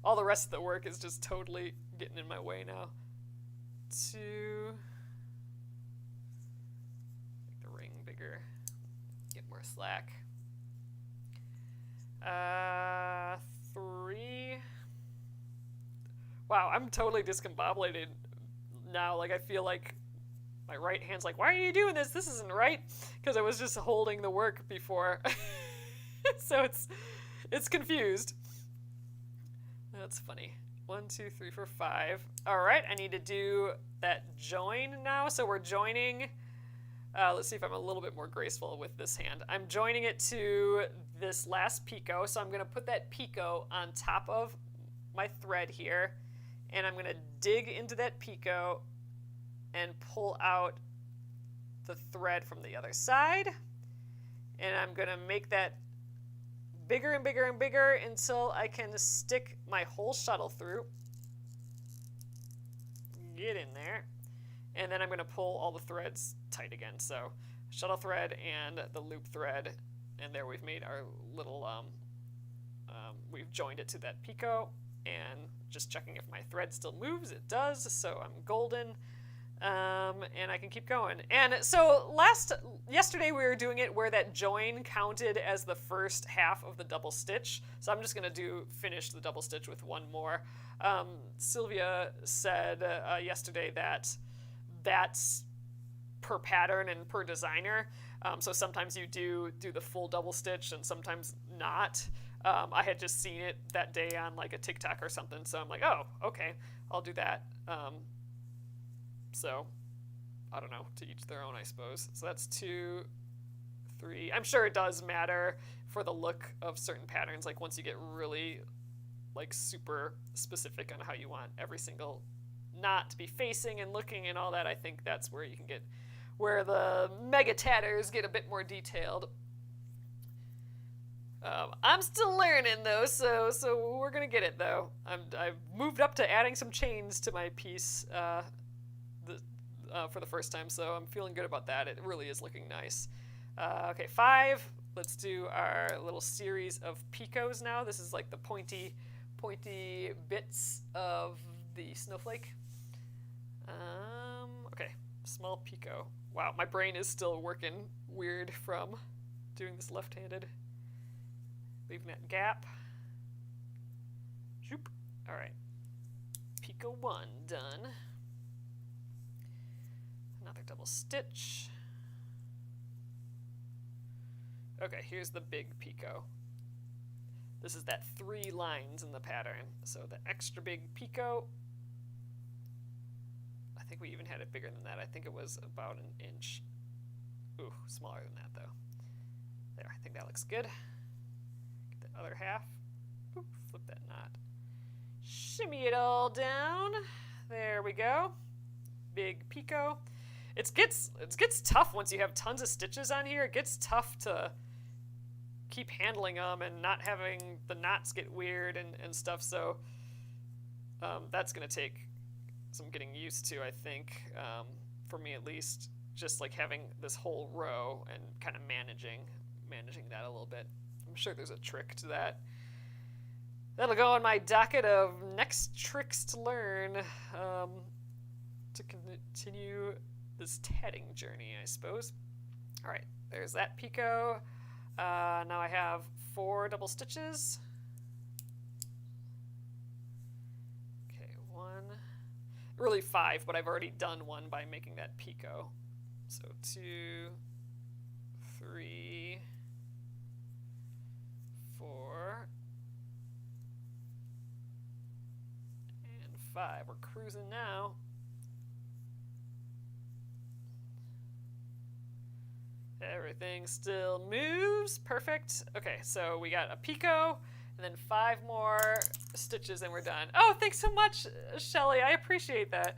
All the rest of the work is just totally getting in my way now. 2. Make the ring bigger, get more slack. 3. Wow, I'm totally discombobulated now. Like, I feel like my right hand's like, why are you doing this? This isn't right. Because I was just holding the work before. So it's confused. That's funny. 1, 2, 3, 4, 5. All right, I need to do that join now. So we're joining. Let's see if I'm a little bit more graceful with this hand. I'm joining it to this last picot. So I'm going to put that picot on top of my thread here. And I'm going to dig into that picot and pull out the thread from the other side. And I'm going to make that bigger and bigger and bigger until I can stick my whole shuttle through. Get in there. And then I'm going to pull all the threads tight again. So shuttle thread and the loop thread. And there we've made our little, we've joined it to that picot. And just checking if my thread still moves. It does, so I'm golden. And I can keep going. And so yesterday we were doing it where that join counted as the first half of the double stitch. So I'm just going to finish the double stitch with 1 more. Sylvia said yesterday that that's per pattern and per designer. So sometimes you do the full double stitch and sometimes not. I had just seen it that day on like a TikTok or something, so I'm like, oh, okay, I'll do that. So, I don't know, to each their own, I suppose. So that's 2, 3. I'm sure it does matter for the look of certain patterns, like once you get really like super specific on how you want every single knot to be facing and looking and all that. I think that's where you can get, where the mega tatters get a bit more detailed. I'm still learning though, so we're gonna get it though. I've moved up to adding some chains to my piece for the first time, so I'm feeling good about that. It really is looking nice. Okay, 5. Let's do our little series of picots now. This is like the pointy bits of the snowflake. Okay, small picot. Wow, my brain is still working weird from doing this left-handed. Leaving that gap. Zoop. All right. Picot 1 done. Another double stitch. Okay, here's the big picot. This is that 3 lines in the pattern. So the extra big picot. I think we even had it bigger than that. I think it was about an inch. Ooh, smaller than that though. There, I think that looks good. Get the other half. Oop, flip that knot. Shimmy it all down. There we go. Big picot. It gets tough once you have tons of stitches on here. It gets tough to keep handling them and not having the knots get weird and stuff. So that's going to take some getting used to, I think, for me at least. Just like having this whole row and kind of managing that a little bit. I'm sure there's a trick to that. That'll go on my docket of next tricks to learn to continue this tatting journey, I suppose. All right, there's that picot. Now I have 4 double stitches. Okay, 1. Really 5, but I've already done 1 by making that picot. So 2, 3, 4, and 5. We're cruising now. Everything still moves. Perfect. Okay, so we got a picot and then 5 more stitches and we're done. Oh, thanks so much, Shelly. I appreciate that.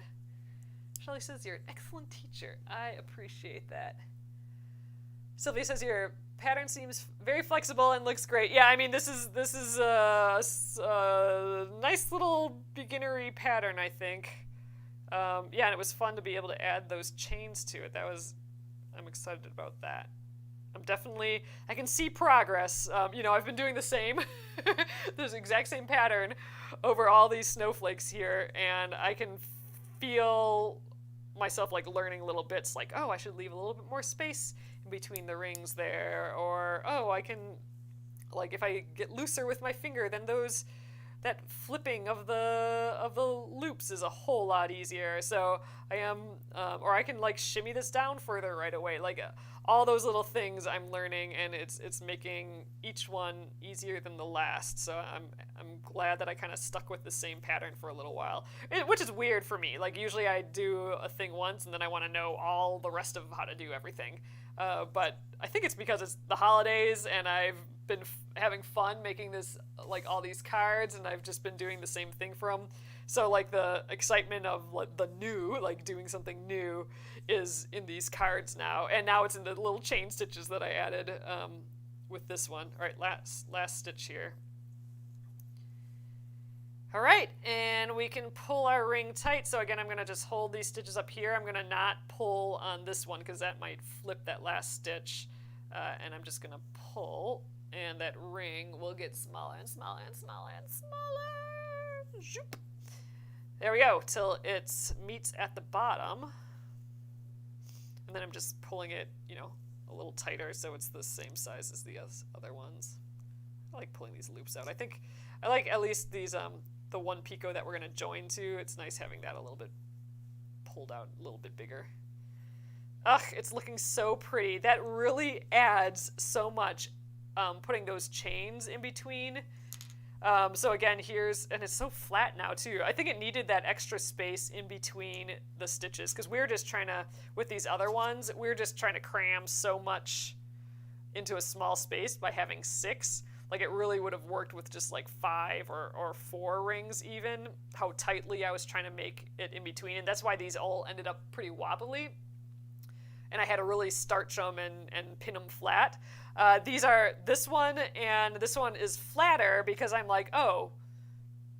Shelly says you're an excellent teacher. I appreciate that. Sylvia says your pattern seems very flexible and looks great. Yeah, I mean this is a nice little beginnery pattern, I think. Yeah, and it was fun to be able to add those chains to it. I'm excited about that. I can see progress. I've been doing the same, this exact same pattern over all these snowflakes here, and I can feel myself like learning little bits like, oh, I should leave a little bit more space in between the rings there, or oh, I can, like, if I get looser with my finger, then that flipping of the loops is a whole lot easier. So or I can like shimmy this down further right away. Like all those little things I'm learning, and it's making each one easier than the last. So I'm glad that I kind of stuck with the same pattern for a little while, which is weird for me. Like usually I do a thing once and then I want to know all the rest of how to do everything. But I think it's because it's the holidays and I've been having fun making this, like all these cards, and I've just been doing the same thing for them. So like the excitement of like, the new, like doing something new, is in these cards now, and now it's in the little chain stitches that I added with this one. All right, last stitch here. All right, and we can pull our ring tight. So again, I'm going to just hold these stitches up here. I'm going to not pull on this one because that might flip that last stitch, and I'm just going to pull, and that ring will get smaller and smaller and smaller and smaller. Zoop. There we go, till it meets at the bottom. And then I'm just pulling it, a little tighter so it's the same size as the other ones. I like pulling these loops out. I like at least these, the one picot that we're going to join to. It's nice having that a little bit pulled out, a little bit bigger. Ugh, it's looking so pretty. That really adds so much, putting those chains in between. So again, and it's so flat now too. I think it needed that extra space in between the stitches because with these other ones, we were just trying to cram so much into a small space by having 6. Like it really would have worked with just like 5 or 4 rings even, how tightly I was trying to make it in between. And that's why these all ended up pretty wobbly. And I had to really starch them and pin them flat. This one and this one is flatter because I'm like, oh,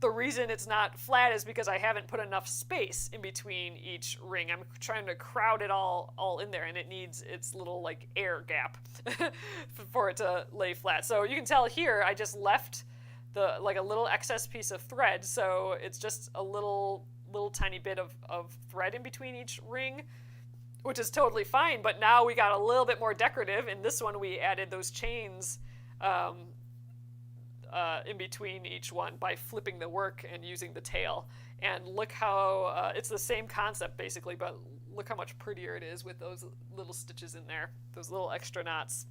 the reason it's not flat is because I haven't put enough space in between each ring. I'm trying to crowd it all in there, and it needs its little like air gap for it to lay flat. So you can tell here I just left a little excess piece of thread, so it's just a little tiny bit of thread in between each ring, which is totally fine, but now we got a little bit more decorative. In this one, we added those chains in between each one by flipping the work and using the tail. And look how, it's the same concept basically, but look how much prettier it is with those little stitches in there, those little extra knots.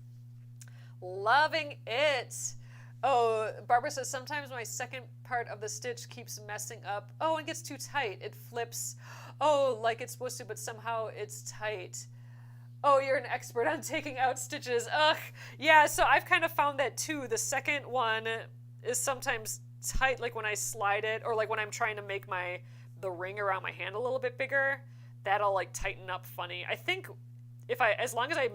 Loving it. Oh, Barbara says, sometimes my second part of the stitch keeps messing up. Oh, and gets too tight. It flips. Oh, like it's supposed to, but somehow it's tight. Oh, you're an expert on taking out stitches. Ugh. Yeah, so I've kind of found that too. The second one is sometimes tight, like when I slide it, or like when I'm trying to make the ring around my hand a little bit bigger, that'll like tighten up funny. I think as long as I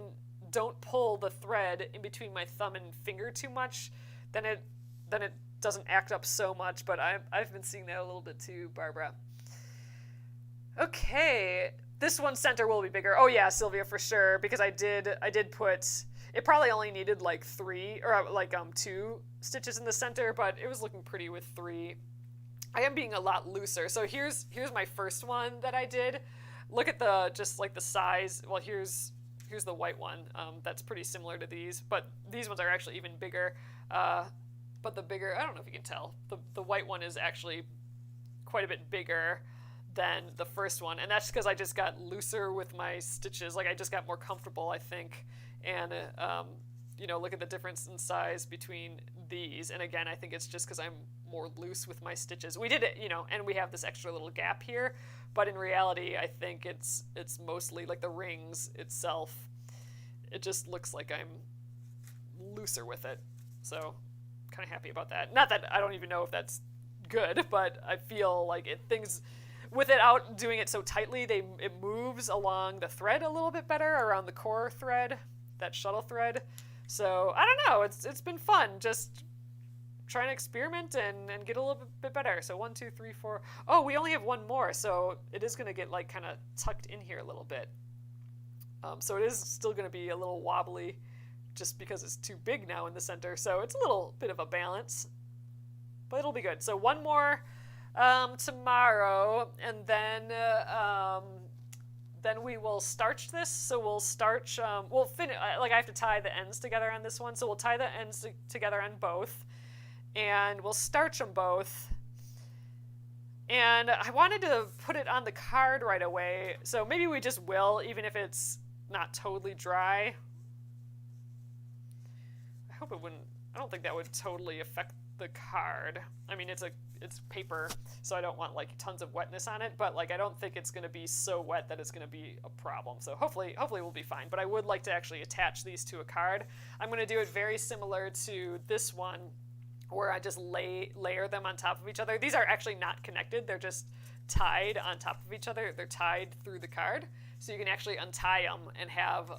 don't pull the thread in between my thumb and finger too much, then it doesn't act up so much. But I've been seeing that a little bit too, Barbara. Okay. This one center will be bigger. Oh yeah, Sylvia, for sure, because I did put, it probably only needed like 3 or like 2 stitches in the center, but it was looking pretty with 3. I am being a lot looser. So here's my first one that I did. Look at the size. Well, here's the white one. That's pretty similar to these, but these ones are actually even bigger. But the bigger, I don't know if you can tell, the white one is actually quite a bit bigger than the first one, and that's because I just got looser with my stitches. Like I just got more comfortable, I think, and look at the difference in size between these. And again, I think it's just because I'm more loose with my stitches. We did it, and we have this extra little gap here, but in reality, I think it's mostly like the rings itself. It just looks like I'm looser with it, so kind of happy about that. Not that I don't even know if that's good, but I feel like without doing it so tightly, it moves along the thread a little bit better, around the core thread, that shuttle thread. So I don't know, it's been fun just trying to experiment and get a little bit better. So 1, 2, 3, 4. Oh, we only have one more, so it is going to get like kind of tucked in here a little bit. So it is still going to be a little wobbly just because it's too big now in the center. So it's a little bit of a balance, but it'll be good. So one more tomorrow, and then we will starch this. So we'll starch, we'll finish, like I have to tie the ends together on this one, so we'll tie the ends together on both, and we'll starch them both. And I wanted to put it on the card right away, so maybe we just will, even if it's not totally dry. I hope it wouldn't, I don't think that would totally affect the card. I mean, it's paper, so I don't want like tons of wetness on it, but like I don't think it's going to be so wet that it's going to be a problem. So hopefully we'll be fine. But I would like to actually attach these to a card. I'm going to do it very similar to this one, where I just layer them on top of each other. These are actually not connected. They're just tied on top of each other. They're tied through the card, so you can actually untie them and have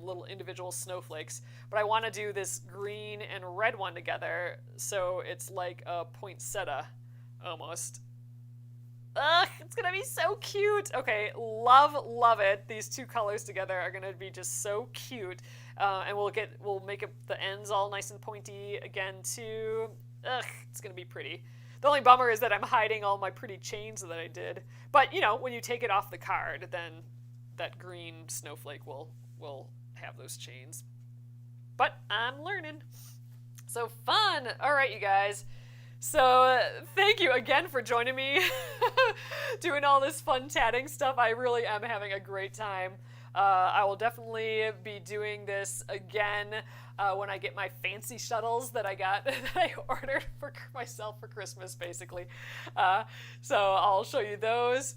little individual snowflakes. But I want to do this green and red one together, so it's like a poinsettia almost. Ugh, it's gonna be so cute. Okay, love it. These two colors together are gonna be just so cute. And we'll make the ends all nice and pointy again too. Ugh, it's gonna be pretty. The only bummer is that I'm hiding all my pretty chains that I did. But when you take it off the card, then that green snowflake will have those chains. But I'm learning. So fun. All right, you guys. So thank you again for joining me doing all this fun tatting stuff. I really am having a great time. I will definitely be doing this again when I get my fancy shuttles that I ordered for myself for Christmas, basically. So I'll show you those.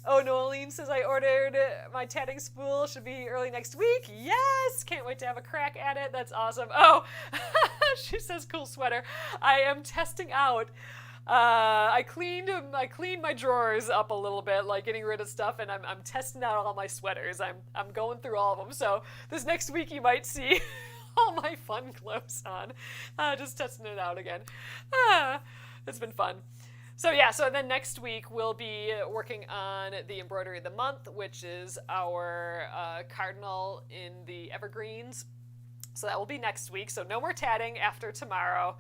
Oh, Noeline says I ordered my tatting spool. Should be early next week. Yes! Can't wait to have a crack at it. That's awesome. Oh, she says cool sweater. I am testing out. I cleaned my drawers up a little bit, like getting rid of stuff, and I'm testing out all my sweaters. I'm going through all of them. So this next week you might see all my fun clothes on. Just testing it out again. It's been fun. So yeah, so then next week we'll be working on the embroidery of the month, which is our cardinal in the evergreens. So that will be next week. So no more tatting after tomorrow.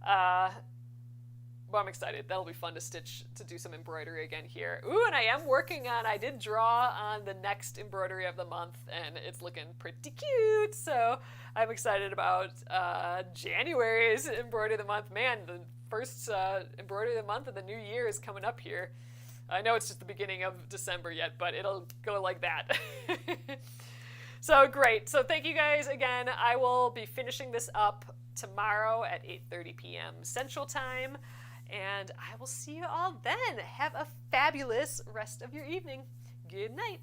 Well, I'm excited. That'll be fun to do some embroidery again here. Ooh, and I did draw on the next embroidery of the month, and it's looking pretty cute. So I'm excited about January's embroidery of the month. Man, the first embroidery of the month of the new year is coming up here. I know it's just the beginning of December yet, but it'll go like that. So great. So thank you guys again. I will be finishing this up tomorrow at 8:30 p.m. Central Time. And I will see you all then. Have a fabulous rest of your evening. Good night.